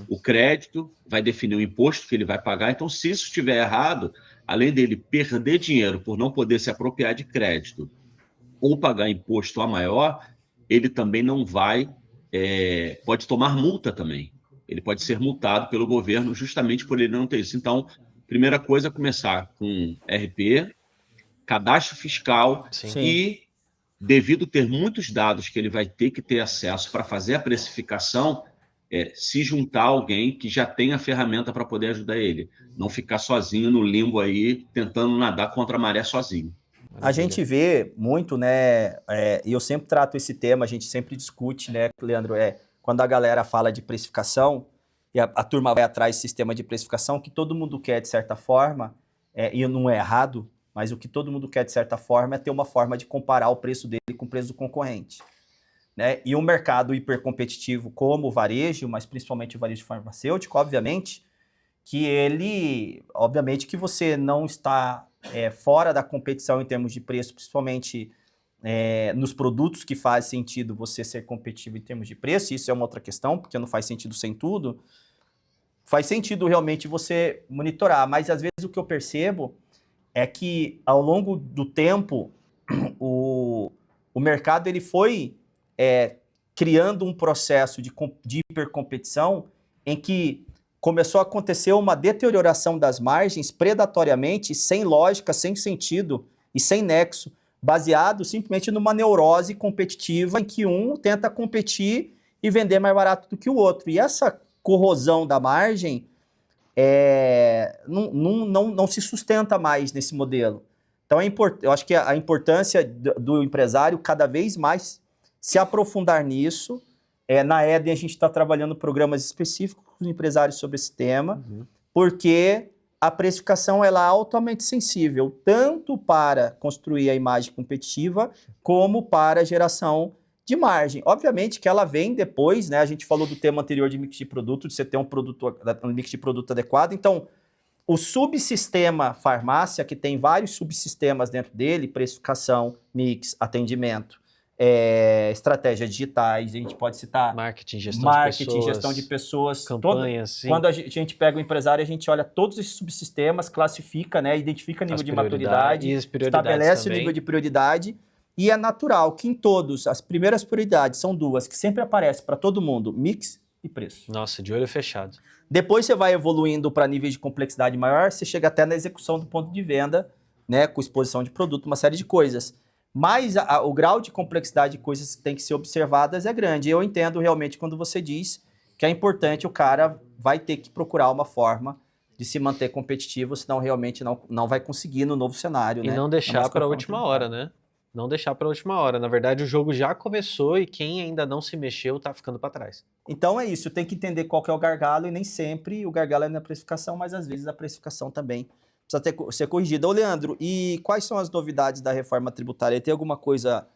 o crédito, vai definir o imposto que ele vai pagar. Então, se isso estiver errado, além dele perder dinheiro por não poder se apropriar de crédito ou pagar imposto a maior, ele também não vai, pode tomar multa também. Ele pode ser multado pelo governo justamente por ele não ter isso. Então, primeira coisa é começar com RP, cadastro fiscal. Sim. E, devido ter muitos dados que ele vai ter que ter acesso para fazer a precificação, se juntar a alguém que já tem a ferramenta para poder ajudar ele. Não ficar sozinho no limbo aí, tentando nadar contra a maré sozinho. A gente vê muito, né, e eu sempre trato esse tema, a gente sempre discute, né, Leandro, quando a galera fala de precificação, e a turma vai atrás do sistema de precificação, o que todo mundo quer, de certa forma, e não é errado, mas o que todo mundo quer, de certa forma, é ter uma forma de comparar o preço dele com o preço do concorrente. Né? E um mercado hipercompetitivo como o varejo, mas principalmente o varejo farmacêutico, obviamente, que você não está fora da competição em termos de preço, principalmente nos produtos que faz sentido você ser competitivo em termos de preço, isso é uma outra questão, porque não faz sentido sem tudo. faz sentido realmente você monitorar, mas às vezes o que eu percebo é que ao longo do tempo o mercado ele foi criando um processo de hipercompetição em que começou a acontecer uma deterioração das margens predatoriamente, sem lógica, sem sentido e sem nexo, baseado simplesmente numa neurose competitiva em que um tenta competir e vender mais barato do que o outro. E essa corrosão da margem não se sustenta mais nesse modelo. Então, eu acho que a importância do empresário cada vez mais se aprofundar nisso. Na Eden, a gente está trabalhando programas específicos com os empresários sobre esse tema, porque a precificação ela é altamente sensível, tanto para construir a imagem competitiva, como para a geração de margem. Obviamente que ela vem depois, né? A gente falou do tema anterior de mix de produto, de você ter um mix de produto adequado. Então, o subsistema farmácia, que tem vários subsistemas dentro dele, precificação, mix, atendimento, estratégias digitais, a gente pode citar marketing, gestão de pessoas, campanhas. Quando a gente pega o empresário, a gente olha todos esses subsistemas, classifica, né, identifica nível de maturidade, estabelece também o nível de prioridade, e é natural que em todos, as primeiras prioridades são duas, que sempre aparecem para todo mundo, mix e preço. Nossa, de olho fechado. Depois você vai evoluindo para níveis de complexidade maior, você chega até na execução do ponto de venda, né, com exposição de produto, uma série de coisas. Mas o grau de complexidade de coisas que tem que ser observadas é grande. Eu entendo realmente quando você diz que é importante, o cara vai ter que procurar uma forma de se manter competitivo, senão realmente não vai conseguir no novo cenário. E não deixar para a última hora, né? Não deixar para a última hora. Na verdade, o jogo já começou e quem ainda não se mexeu está ficando para trás. Então é isso, tem que entender qual que é o gargalo e nem sempre o gargalo é na precificação, mas às vezes a precificação também precisa ser corrigida. Ô, Leandro, e quais são as novidades da reforma tributária? Tem alguma coisa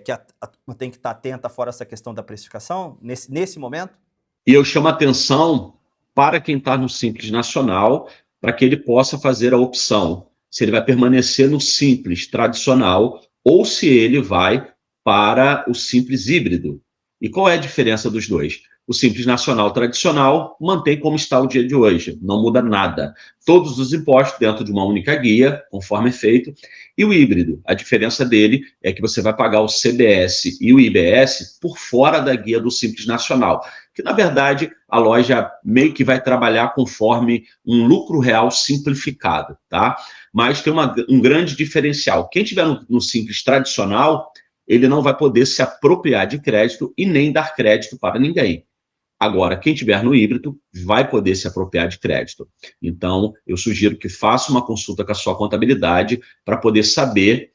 que tem que estar atenta fora essa questão da precificação, nesse momento? E eu chamo a atenção para quem está no Simples Nacional, para que ele possa fazer a opção, se ele vai permanecer no Simples tradicional ou se ele vai para o Simples híbrido. E qual é a diferença dos dois? O Simples Nacional tradicional mantém como está o dia de hoje, não muda nada. Todos os impostos dentro de uma única guia, conforme é feito. E o híbrido, a diferença dele é que você vai pagar o CBS e o IBS por fora da guia do Simples Nacional, que na verdade a loja meio que vai trabalhar conforme um lucro real simplificado, tá? Mas tem um grande diferencial. Quem tiver no Simples tradicional, ele não vai poder se apropriar de crédito e nem dar crédito para ninguém. Agora, quem tiver no híbrido vai poder se apropriar de crédito. Então, eu sugiro que faça uma consulta com a sua contabilidade para poder saber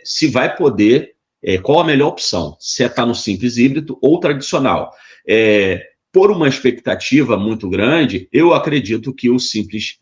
se vai poder, qual a melhor opção, se é estar no Simples híbrido ou tradicional. Por uma expectativa muito grande, eu acredito que o Simples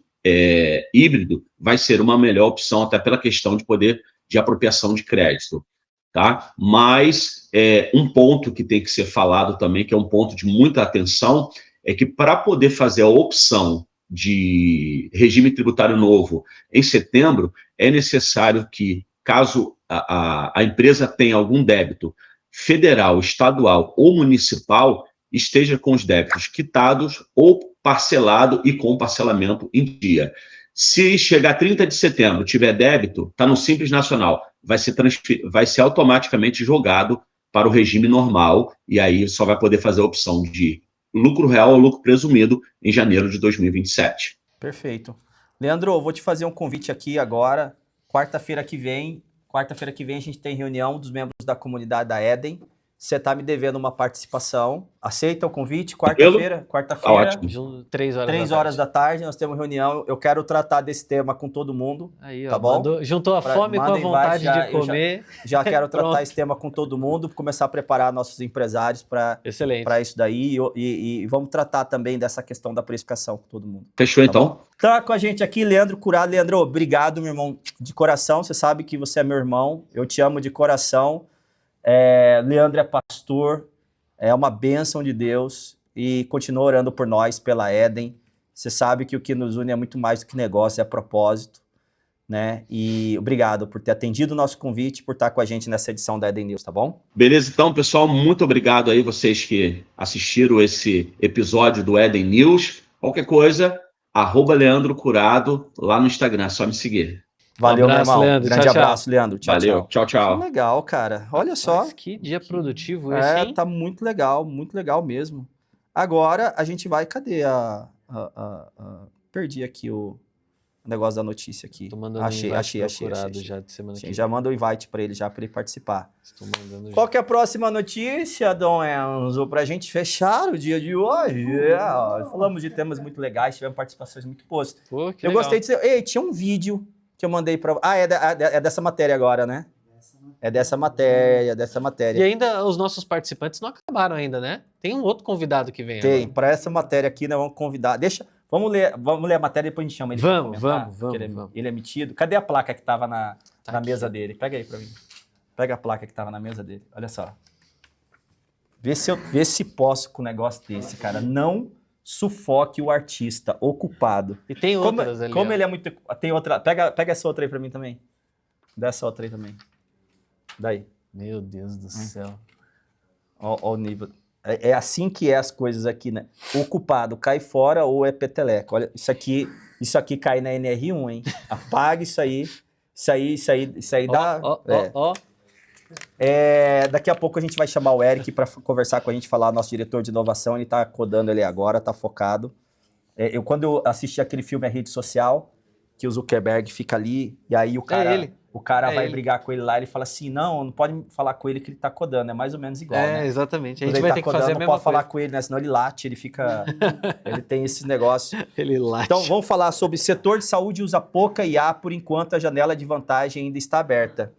híbrido vai ser uma melhor opção, até pela questão de poder de apropriação de crédito. Tá? Mas um ponto que tem que ser falado também, que é um ponto de muita atenção, é que para poder fazer a opção de regime tributário novo em setembro, é necessário que, caso a empresa tenha algum débito federal, estadual ou municipal, esteja com os débitos quitados ou parcelado e com parcelamento em dia. Se chegar a 30 de setembro, tiver débito, está no Simples Nacional, vai ser automaticamente jogado para o regime normal, e aí só vai poder fazer a opção de lucro real ou lucro presumido em janeiro de 2027. Perfeito. Leandro, eu vou te fazer um convite aqui agora. Quarta-feira que vem a gente tem reunião dos membros da comunidade da Eden. Você está me devendo uma participação. Aceita o convite? Quarta-feira? Ótimo. 3 horas da tarde, nós temos reunião. Eu quero tratar desse tema com todo mundo. Aí, tá bom? Juntou a fome com a vontade de comer. Já quero tratar esse tema com todo mundo, começar a preparar nossos empresários para isso daí. E vamos tratar também dessa questão da precificação com todo mundo. Fechou, então. Bom? Tá com a gente aqui, Leandro Curado. Leandro, obrigado, meu irmão, de coração. Você sabe que você é meu irmão. Eu te amo de coração. Leandro é pastor, é uma bênção de Deus e continua orando por nós, pela Eden. Você sabe que o que nos une é muito mais do que negócio, é propósito. né? E obrigado por ter atendido o nosso convite, por estar com a gente nessa edição da Eden News, tá bom? Beleza, então, pessoal, muito obrigado aí vocês que assistiram esse episódio do Eden News. Qualquer coisa, @Leandro Curado lá no Instagram, é só me seguir. Valeu, abraço, meu irmão. Leandro. Grande Tchau, abraço, Leandro. Tchau, Valeu, tchau. tchau. Que legal, cara. Olha só. Mas que dia produtivo esse, hein? Tá muito legal mesmo. Agora a gente vai... Cadê perdi aqui o negócio da notícia aqui. Tô mandando Achei. já de semana que vem. Já manda o invite para ele, já para ele participar. Estou mandando Qual que é a próxima notícia, Dom Enzo, pra gente fechar o dia de hoje? Falamos de temas muito legais, tivemos participações muito boas. Pô, que Eu legal. gostei de dizer... Ei, tinha um vídeo que eu mandei pra... é dessa matéria agora, né? É dessa matéria. E ainda os nossos participantes não acabaram ainda, né? Tem um outro convidado que vem Tem, agora. para essa matéria aqui, nós vamos convidar... Vamos ler a matéria e depois a gente chama ele pra comentar, Vamos. Ele é metido. Cadê a placa que estava na aqui. mesa dele? Pega aí para mim. Pega a placa que estava na mesa dele. Olha só. Vê se posso com um negócio desse, cara. Não sufoque o artista ocupado. E tem outras ali. Como ele é muito... Tem outra... Pega essa outra aí para mim também. Dá essa outra aí também. Daí. Meu Deus do céu. Ó o nível... É assim que é as coisas aqui, né? Ocupado, cai fora ou é peteleco. Olha, isso aqui cai na NR1, hein? Apaga isso aí. Isso aí dá... Daqui a pouco a gente vai chamar o Eric para conversar com a gente, falar nosso diretor de inovação. Ele tá codando ali agora, tá focado. Quando eu assisti aquele filme A Rede Social, que o Zuckerberg fica ali, e aí o cara vai brigar com ele lá, ele fala assim, não pode falar com ele que ele tá codando, é mais ou menos igual, né? Exatamente. A Quando gente ele vai tá ter que codando, fazer a não mesma pode coisa. falar com ele, né? Senão ele late, ele fica... ele tem esse negócio. Ele late. Então, vamos falar sobre setor de saúde usa pouca IA, por enquanto a janela de vantagem ainda está aberta.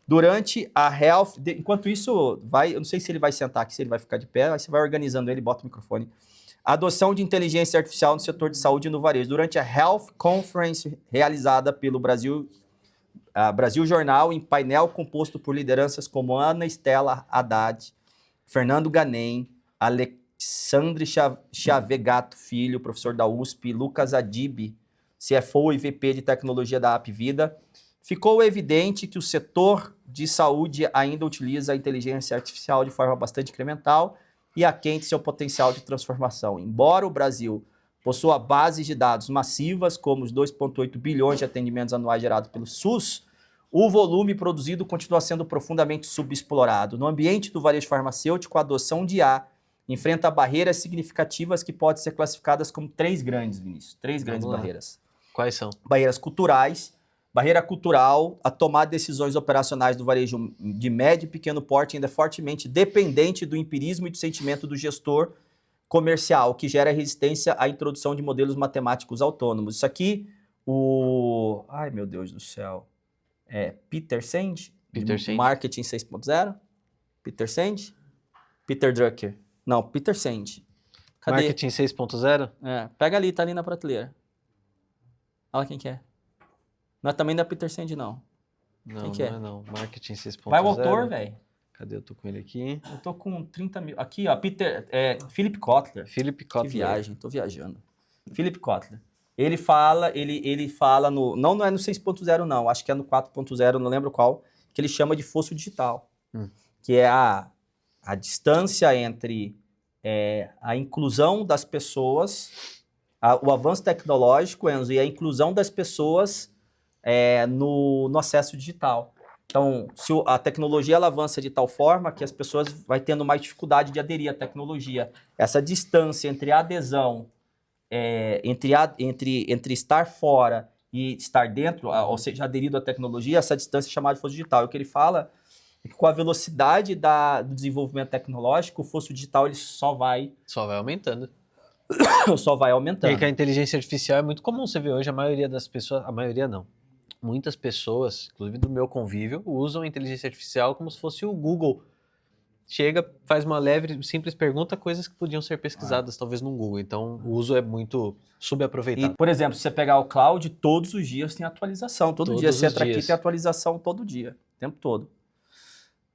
Durante a Health... Enquanto isso, eu não sei se ele vai sentar aqui, se ele vai ficar de pé, aí você vai organizando ele, bota o microfone. Adoção de inteligência artificial no setor de saúde e no varejo. Durante a Health Conference realizada pelo Brasil Jornal, em painel composto por lideranças como Ana Estela Haddad, Fernando Ganem, Alexandre Chavegato Filho, professor da USP, Lucas Adib, CFO e VP de tecnologia da Apvida, ficou evidente que o setor de saúde ainda utiliza a inteligência artificial de forma bastante incremental e aquém de seu potencial de transformação. Embora o Brasil possua bases de dados massivas, como os 2,8 bilhões de atendimentos anuais gerados pelo SUS, o volume produzido continua sendo profundamente subexplorado. No ambiente do varejo farmacêutico, a adoção de IA enfrenta barreiras significativas que podem ser classificadas como três grandes, Vinícius. Três grandes barreiras. Quais são? Barreiras culturais. Barreira cultural, a tomar decisões operacionais do varejo de médio e pequeno porte ainda é fortemente dependente do empirismo e do sentimento do gestor comercial, que gera resistência à introdução de modelos matemáticos autônomos. Isso aqui, ai, meu Deus do céu. Peter Senge? Marketing 6.0? Peter Senge? Peter Drucker? Não, Peter Senge. Cadê? Marketing 6.0? Pega ali, tá ali na prateleira. Olha quem que é. Não é também da Peter Senge, não. Não, quem que é? não. Marketing 6.0. Vai o autor, velho. Cadê? Eu tô com ele aqui. Eu tô com 30 mil. Aqui, ó, Philip Kotler. Philip Kotler. Que viagem, tô viajando. Philip Kotler. Ele fala no... Não é no 6.0, não. Acho que é no 4.0, não lembro qual. Que ele chama de fosso digital. Que é a distância entre a inclusão das pessoas, o avanço tecnológico, Enzo, e a inclusão das pessoas no acesso digital. Então, se a tecnologia ela avança de tal forma que as pessoas vão tendo mais dificuldade de aderir à tecnologia. Essa distância entre a adesão, entre estar fora e estar dentro, ou seja, aderido à tecnologia, essa distância é chamada de fosso digital. E o que ele fala é que com a velocidade do desenvolvimento tecnológico, o fosso digital ele só vai aumentando. Só vai aumentando. E que a inteligência artificial é muito comum, você vê hoje, a maioria das pessoas, a maioria não, muitas pessoas, inclusive do meu convívio, usam a inteligência artificial como se fosse o Google. Chega, faz uma leve, simples pergunta, coisas que podiam ser pesquisadas talvez no Google. Então, o uso é muito subaproveitado. E, por exemplo, se você pegar o cloud, todos os dias tem atualização. Todo dia você entra aqui, tem atualização todo dia, o tempo todo.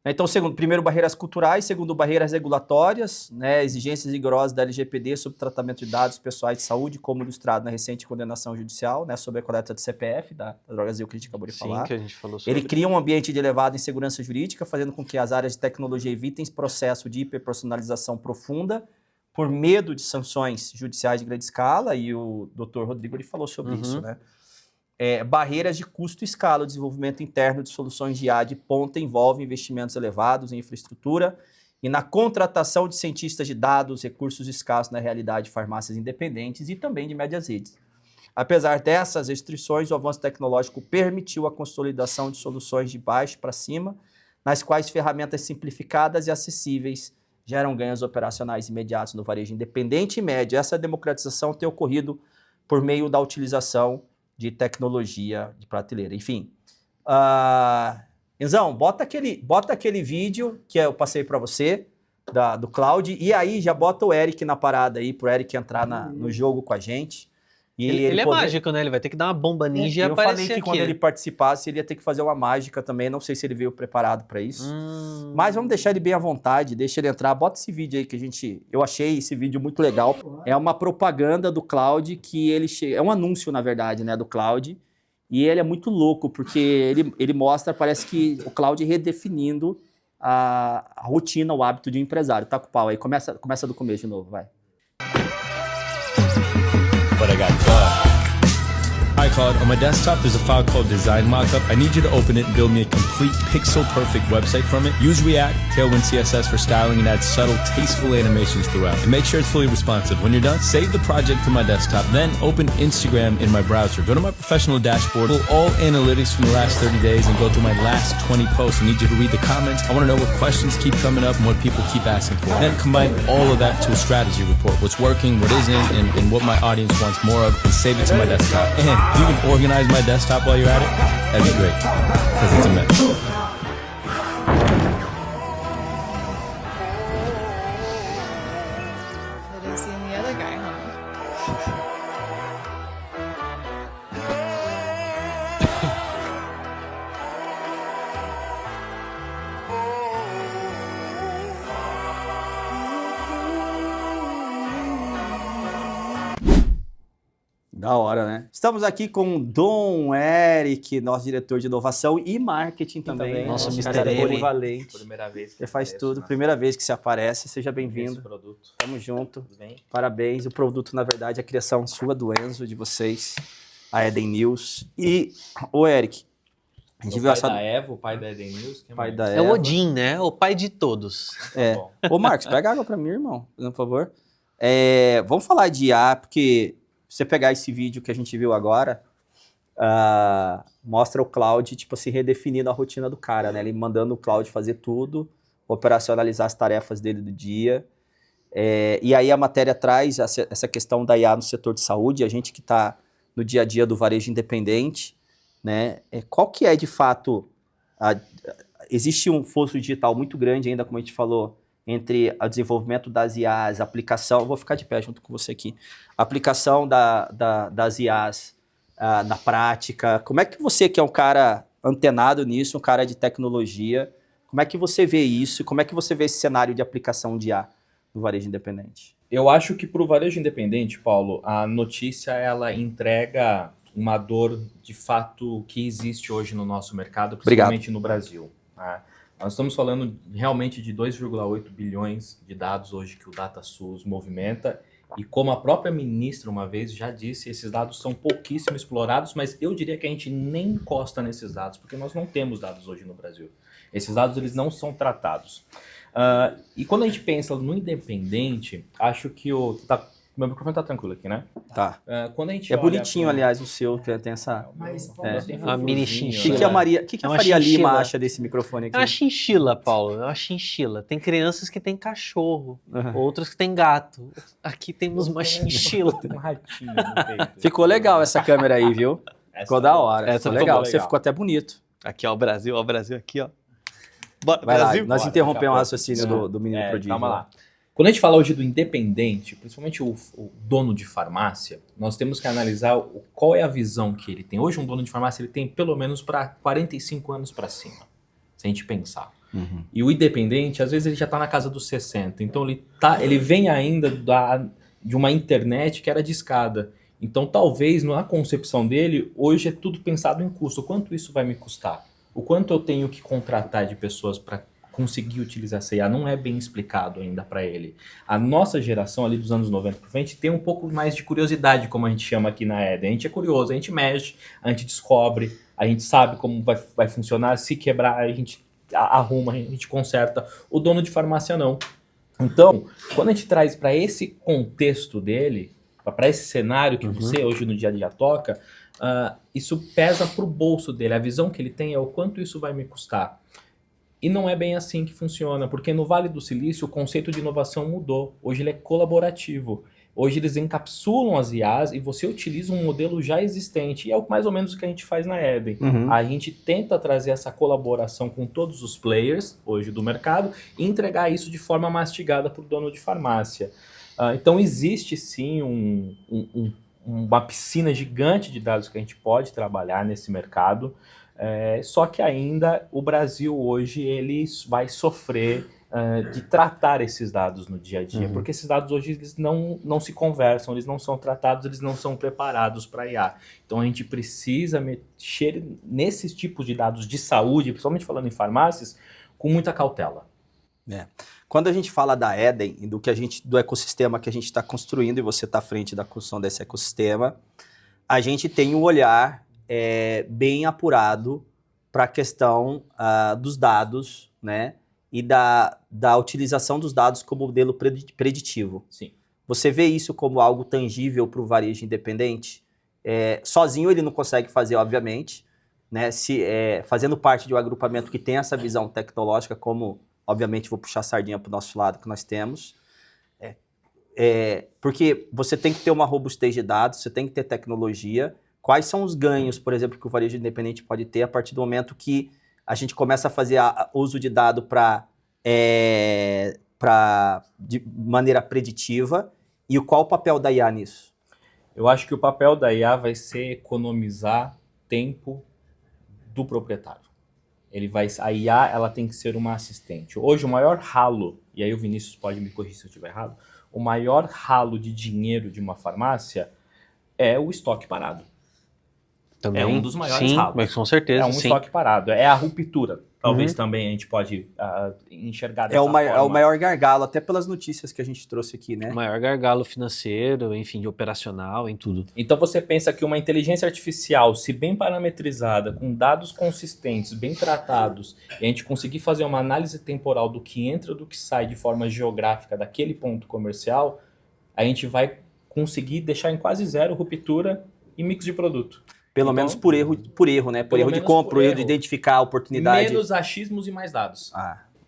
Então, primeiro, barreiras culturais, segundo, barreiras regulatórias, né, exigências rigorosas da LGPD sobre tratamento de dados pessoais de saúde, como ilustrado na recente condenação judicial, né, sobre a coleta do CPF, da Drogasil que a gente acabou de falar. Sim, que a gente falou sobre. Ele cria um ambiente de elevada insegurança jurídica, fazendo com que as áreas de tecnologia evitem processo de hiperpersonalização profunda, por medo de sanções judiciais de grande escala, e o Dr. Rodrigo ele falou sobre isso, né? Barreiras de custo e escala, o desenvolvimento interno de soluções de IA de ponta envolve investimentos elevados em infraestrutura e na contratação de cientistas de dados, recursos escassos na realidade de farmácias independentes e também de médias redes. Apesar dessas restrições, o avanço tecnológico permitiu a consolidação de soluções de baixo para cima, nas quais ferramentas simplificadas e acessíveis geram ganhos operacionais imediatos no varejo independente e médio. Essa democratização tem ocorrido por meio da utilização de tecnologia de prateleira. Enfim, Enzão, bota aquele vídeo que eu passei para você, do Cloud, e aí já bota o Eric na parada aí, pro Eric entrar no jogo com a gente. E ele é mágico, né? Ele vai ter que dar uma bomba ninja e aparecer aqui. Eu falei que quando ele participasse, ele ia ter que fazer uma mágica também. Não sei se ele veio preparado para isso. Mas vamos deixar ele bem à vontade, deixa ele entrar. Bota esse vídeo aí que eu achei esse vídeo muito legal. É uma propaganda do Cloud que é um anúncio, na verdade, né, do Cloud. E ele é muito louco, porque ele mostra, parece que o Cloud redefinindo a rotina, o hábito de um empresário. Tá com o pau aí. Começa do começo de novo, vai. But I got Claude. Hi Claude, on my desktop there's a file called Design Mockup. I need you to open it and build me a complete pixel-perfect website from it. Use React, Tailwind CSS for styling and add subtle, tasteful animations throughout. And make sure it's fully responsive. When you're done, save the project to my desktop, then open Instagram in my browser. Go to my professional dashboard, pull all analytics from the last 30 days and go through my last 20 posts. I need you to read the comments. I want to know what questions keep coming up and what people keep asking for. Then combine all of that to a strategy report. What's working, what isn't, and what my audience wants more of, and save it to my desktop. And if you can organize my desktop while you're at it, that'd be great, because it's a mess. But you've seen the other guy, huh? Da hora, né? Estamos aqui com o Dom Eric, nosso diretor de inovação e marketing também. Nosso Mr. polivalente. Primeira vez que você faz tudo, primeira vez que você aparece. Seja bem-vindo. Tamo junto. Tudo bem? Parabéns. O produto, na verdade, é a criação sua, do Enzo, de vocês, a Eden News. E o Eric. A gente viu essa... da Eva, o pai da Eden News. Pai da É Eva. o Odin, né? O pai de todos. É. Ô, Marcos, pega água pra mim, irmão, por favor. Vamos falar de IA, porque... Se você pegar esse vídeo que a gente viu agora, mostra o Cloud, tipo assim, redefinindo a rotina do cara, né? Ele mandando o Cloud fazer tudo, operacionalizar as tarefas dele do dia. E aí a matéria traz essa questão da IA no setor de saúde, a gente que está no dia a dia do varejo independente, né? Qual que é, de fato, existe um fosso digital muito grande ainda, como a gente falou, entre o desenvolvimento das IAs, aplicação... Vou ficar de pé junto com você aqui. Aplicação das IAs na prática. Como é que você, que é um cara antenado nisso, um cara de tecnologia, como é que você vê isso? Como é que você vê esse cenário de aplicação de IA no varejo independente? Eu acho que para o varejo independente, Paulo, a notícia ela entrega uma dor de fato que existe hoje no nosso mercado, principalmente no Brasil. Tá? Nós estamos falando realmente de 2,8 bilhões de dados hoje que o DataSUS movimenta, e como a própria ministra uma vez já disse, esses dados são pouquíssimo explorados, mas eu diria que a gente nem encosta nesses dados, porque nós não temos dados hoje no Brasil. Esses dados eles não são tratados. E quando a gente pensa no independente, acho que meu microfone está tranquilo aqui, né? Tá. Quando a gente bonitinho, aliás, o seu, tem essa... A mini chinchila. O que a Faria Lima acha desse microfone aqui? É uma chinchila, Paulo. É uma chinchila. Tem crianças que têm cachorro, outras que têm gato. Aqui temos uma chinchila. Tem um ratinho no peito. Ficou legal essa câmera aí, viu? Ficou da hora. Essa ficou legal. Você ficou até bonito. Aqui, ó, o Brasil aqui, ó. Bora, vai Brasil. lá, nós interrompemos o raciocínio do menino prodígio. Calma lá. Quando a gente fala hoje do independente, principalmente o dono de farmácia, nós temos que analisar qual é a visão que ele tem. Hoje um dono de farmácia ele tem pelo menos para 45 anos para cima, se a gente pensar. E o independente, às vezes ele já está na casa dos 60. Então ele vem ainda de uma internet que era de escada. Então talvez na concepção dele, hoje é tudo pensado em custo. O quanto isso vai me custar? O quanto eu tenho que contratar de pessoas para conseguir utilizar essa IA? Não é bem explicado ainda para ele. A nossa geração ali dos anos 90 para frente tem um pouco mais de curiosidade, como a gente chama aqui na Eden. A gente é curioso, a gente mexe, a gente descobre, a gente sabe como vai funcionar. Se quebrar, a gente arruma, a gente conserta. O dono de farmácia não. Então, quando a gente traz para esse contexto dele, para esse cenário que você hoje no dia a dia toca, isso pesa para o bolso dele. A visão que ele tem é o quanto isso vai me custar. E não é bem assim que funciona, porque no Vale do Silício o conceito de inovação mudou. Hoje ele é colaborativo. Hoje eles encapsulam as IAs e você utiliza um modelo já existente. E é mais ou menos o que a gente faz na Eden. A gente tenta trazer essa colaboração com todos os players hoje do mercado e entregar isso de forma mastigada para o dono de farmácia. Então existe sim uma piscina gigante de dados que a gente pode trabalhar nesse mercado. Só que ainda o Brasil hoje ele vai sofrer de tratar esses dados no dia a dia, porque esses dados hoje eles não se conversam, eles não são tratados, eles não são preparados para IA. Então a gente precisa mexer nesses tipos de dados de saúde, principalmente falando em farmácias, com muita cautela. Quando a gente fala da Eden e do ecossistema que a gente está construindo, e você está à frente da construção desse ecossistema, a gente tem um olhar bem apurado para a questão dos dados, né? E da utilização dos dados como modelo preditivo. Sim. Você vê isso como algo tangível para o varejo independente? Sozinho ele não consegue fazer, obviamente, né? Fazendo parte de um agrupamento que tem essa visão tecnológica, como, obviamente, vou puxar a sardinha para o nosso lado que nós temos. Porque você tem que ter uma robustez de dados, você tem que ter tecnologia. Quais são os ganhos, por exemplo, que o varejo independente pode ter a partir do momento que a gente começa a fazer uso de dado de maneira preditiva, e qual o papel da IA nisso? Eu acho que o papel da IA vai ser economizar tempo do proprietário. A IA ela tem que ser uma assistente. Hoje o maior ralo, e aí o Vinícius pode me corrigir se eu estiver errado, o maior ralo de dinheiro de uma farmácia é o estoque parado. Também, é um dos maiores ralos. Mas com certeza, é um estoque parado. É a ruptura. Talvez também a gente pode enxergar dessa forma. É o maior gargalo, até pelas notícias que a gente trouxe aqui, né? O maior gargalo financeiro, enfim, operacional, em tudo. Então você pensa que uma inteligência artificial, se bem parametrizada, com dados consistentes, bem tratados, e a gente conseguir fazer uma análise temporal do que entra e do que sai de forma geográfica daquele ponto comercial, a gente vai conseguir deixar em quase zero ruptura e mix de produto. Pelo menos por erro, né? Por erro de compra, por erro de identificar a oportunidade. Menos achismos e mais dados.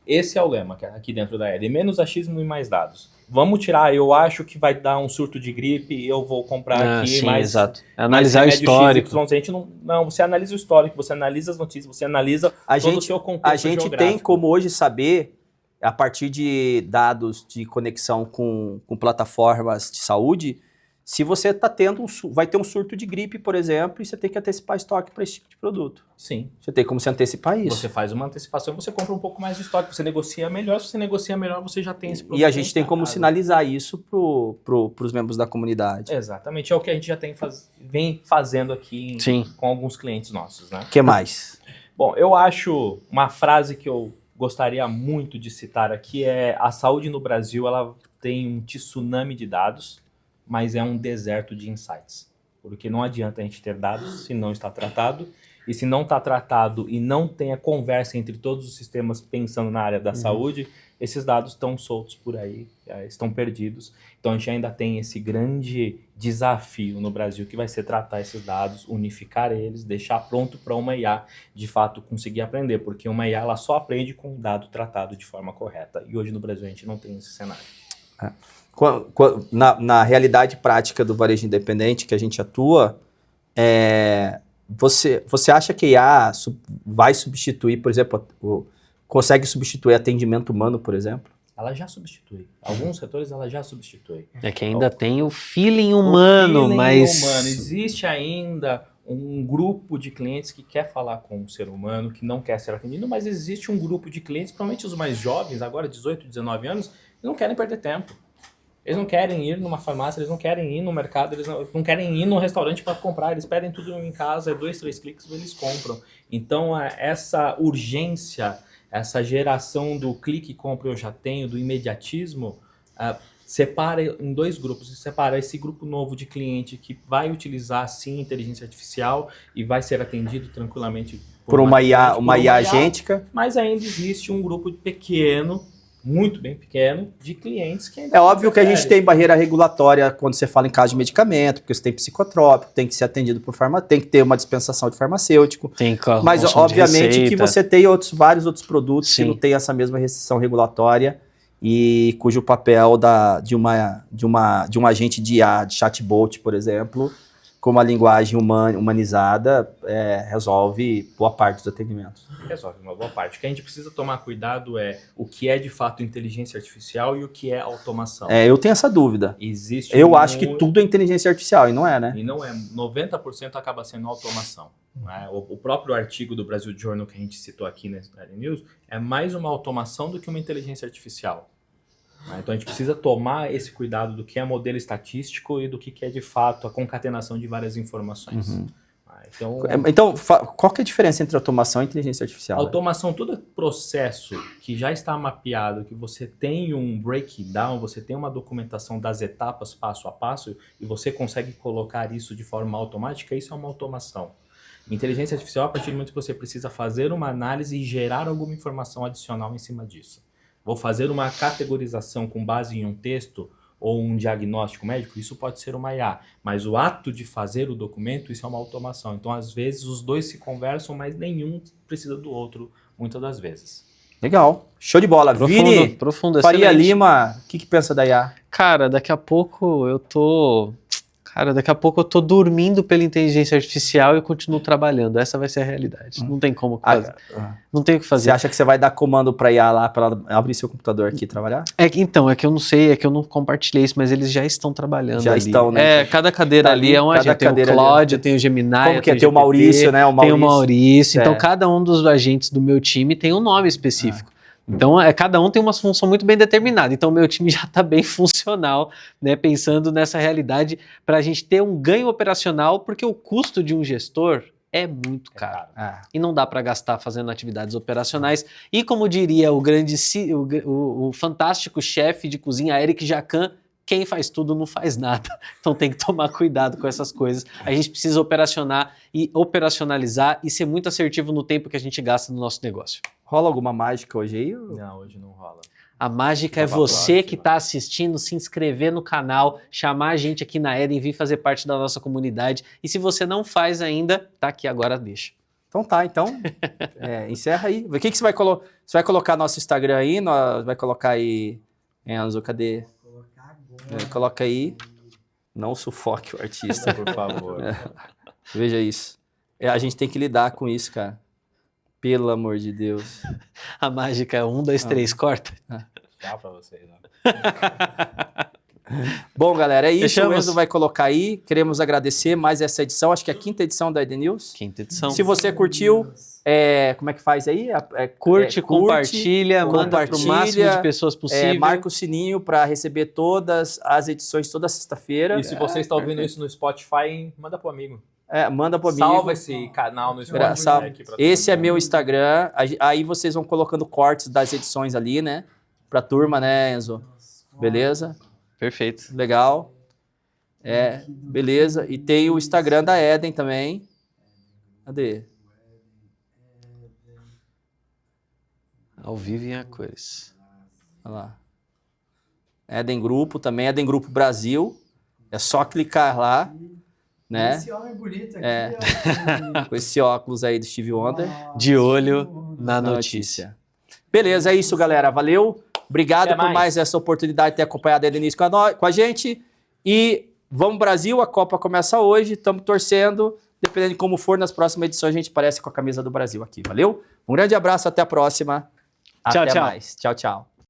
Esse é o lema aqui dentro da Eden. Menos achismo e mais dados. Vamos tirar, eu acho que vai dar um surto de gripe e eu vou comprar aqui. Sim, exato. Analisar o histórico. X, a gente não, você analisa o histórico, você analisa as notícias, você analisa todo o seu contexto A gente geográfico. Tem como hoje saber, a partir de dados de conexão com plataformas de saúde, se você vai ter um surto de gripe, por exemplo, e você tem que antecipar estoque para esse tipo de produto. Sim. Você tem como se antecipar isso. Você faz uma antecipação e você compra um pouco mais de estoque, você negocia melhor. Se você negocia melhor, você já tem esse produto. E a gente tem como sinalizar isso para os membros da comunidade. Exatamente. É o que a gente já vem fazendo aqui com alguns clientes nossos, né? O que mais? Bom, eu acho uma frase que eu gostaria muito de citar aqui a saúde no Brasil, ela tem um tsunami de dados, mas é um deserto de insights. Porque não adianta a gente ter dados se não está tratado, e se não está tratado e não tem a conversa entre todos os sistemas pensando na área da saúde, esses dados estão soltos por aí, estão perdidos. Então a gente ainda tem esse grande desafio no Brasil, que vai ser tratar esses dados, unificar eles, deixar pronto para uma IA de fato conseguir aprender, porque uma IA ela só aprende com o dado tratado de forma correta. E hoje no Brasil a gente não tem esse cenário. Na realidade prática do varejo independente que a gente atua, você acha que a IA vai substituir, por exemplo, consegue substituir atendimento humano, por exemplo? Ela já substitui. Alguns setores ela já substitui. É que ainda tem o feeling humano, mas... Existe ainda um grupo de clientes que quer falar com o ser humano, que não quer ser atendido, mas existe um grupo de clientes, principalmente os mais jovens, agora 18, 19 anos, que não querem perder tempo. Eles não querem ir numa farmácia, eles não querem ir no mercado, eles não querem ir num restaurante para comprar, eles pedem tudo em casa, 2, 3 cliques e eles compram. Então, essa urgência, essa geração do clique, compra, eu já tenho, do imediatismo, separa em 2 grupos. Separa esse grupo novo de cliente que vai utilizar, sim, inteligência artificial e vai ser atendido tranquilamente por uma IA agêntica. Mas ainda existe um grupo pequeno, muito bem pequeno, de clientes que ainda é óbvio que a gente tem barreira regulatória quando você fala em caso de medicamento, porque você tem psicotrópico, tem que ser atendido por farmacêutico, tem que ter uma dispensação de farmacêutico. Mas obviamente que você tem vários outros produtos que não tem essa mesma restrição regulatória e cujo papel de um agente de IA, de chatbot, por exemplo, com uma linguagem humanizada, resolve boa parte dos atendimentos. Resolve uma boa parte. O que a gente precisa tomar cuidado é o que é de fato inteligência artificial e o que é automação. Eu tenho essa dúvida. Eu acho que tudo é inteligência artificial, e não é, né? E não é. 90% acaba sendo automação. Né? O próprio artigo do Brasil Journal que a gente citou aqui na Eden News é mais uma automação do que uma inteligência artificial. Então a gente precisa tomar esse cuidado do que é modelo estatístico e do que é de fato a concatenação de várias informações. Uhum. Então, qual que é a diferença entre automação e inteligência artificial? Automação, todo processo que já está mapeado, que você tem um breakdown, você tem uma documentação das etapas passo a passo e você consegue colocar isso de forma automática, isso é uma automação. Inteligência artificial, a partir do momento que você precisa fazer uma análise e gerar alguma informação adicional em cima disso. Vou fazer uma categorização com base em um texto ou um diagnóstico médico, isso pode ser uma IA. Mas o ato de fazer o documento, isso é uma automação. Então, às vezes, os dois se conversam, mas nenhum precisa do outro, muitas das vezes. Legal. Show de bola. Vini, Faria Lima, o que pensa da IA? Cara, daqui a pouco eu tô dormindo pela inteligência artificial e continuo trabalhando. Essa vai ser a realidade. Não tem como fazer. Não tem o que fazer. Você acha que você vai dar comando para IA lá, para ela abrir seu computador aqui e trabalhar? É que eu não sei, que eu não compartilhei isso, mas eles já estão trabalhando já ali. Estão, né? Cada cadeira ali é um agente. Tem o Claude, tem o Gemini, como que tem o Maurício, né? Tem o Maurício. Então, cada um dos agentes do meu time tem um nome específico. Então, cada um tem uma função muito bem determinada. Então, o meu time já está bem funcional, né, pensando nessa realidade para a gente ter um ganho operacional, porque o custo de um gestor é muito caro. E não dá para gastar fazendo atividades operacionais. E como diria o fantástico chefe de cozinha, Eric Jacan, quem faz tudo não faz nada. Então tem que tomar cuidado com essas coisas. A gente precisa operacionalizar e ser muito assertivo no tempo que a gente gasta no nosso negócio. Rola alguma mágica hoje aí? Não, hoje não rola. A mágica é você que está assistindo, se inscrever no canal, chamar a gente aqui na Eden, vir fazer parte da nossa comunidade. E se você não faz ainda, tá aqui agora, deixa. Então tá, encerra aí. O que você vai colocar? Você vai colocar nosso Instagram aí? Vai colocar aí, Enzo, cadê? Coloca aí. Não sufoque o artista, por favor. Veja isso. A gente tem que lidar com isso, cara. Pelo amor de Deus. A mágica é 1, 2, 3, corta. Dá pra vocês, né? Bom, galera, é isso. Fechamos. O Enzo vai colocar aí. Queremos agradecer mais essa edição. Acho que é a 5ª edição da Eden News. 5ª edição. Se você curtiu, como é que faz aí? Curte, compartilha, manda para o máximo de pessoas possível. Marca o sininho para receber todas as edições toda sexta-feira. E se você está ouvindo isso no Spotify, manda pro amigo. Manda pro amigo. Salva esse canal no Spotify. Esse é meu Instagram. Aí vocês vão colocando cortes das edições ali, né? Pra turma, né, Enzo? Beleza? Perfeito. Legal. Beleza. E tem o Instagram da Eden também. Cadê? Ao vivo em a cores. Olha lá. Eden Grupo também. Eden Grupo Brasil. É só clicar lá. Né? Esse homem bonito aqui. Com esse óculos aí do Stevie Wonder. De olho na notícia. Beleza, é isso, galera. Valeu. Obrigado por mais essa oportunidade de ter acompanhado a Eden News com a gente. E vamos Brasil, a Copa começa hoje. Estamos torcendo. Dependendo de como for, nas próximas edições a gente aparece com a camisa do Brasil aqui. Valeu? Um grande abraço, até a próxima. Até mais. Tchau, tchau.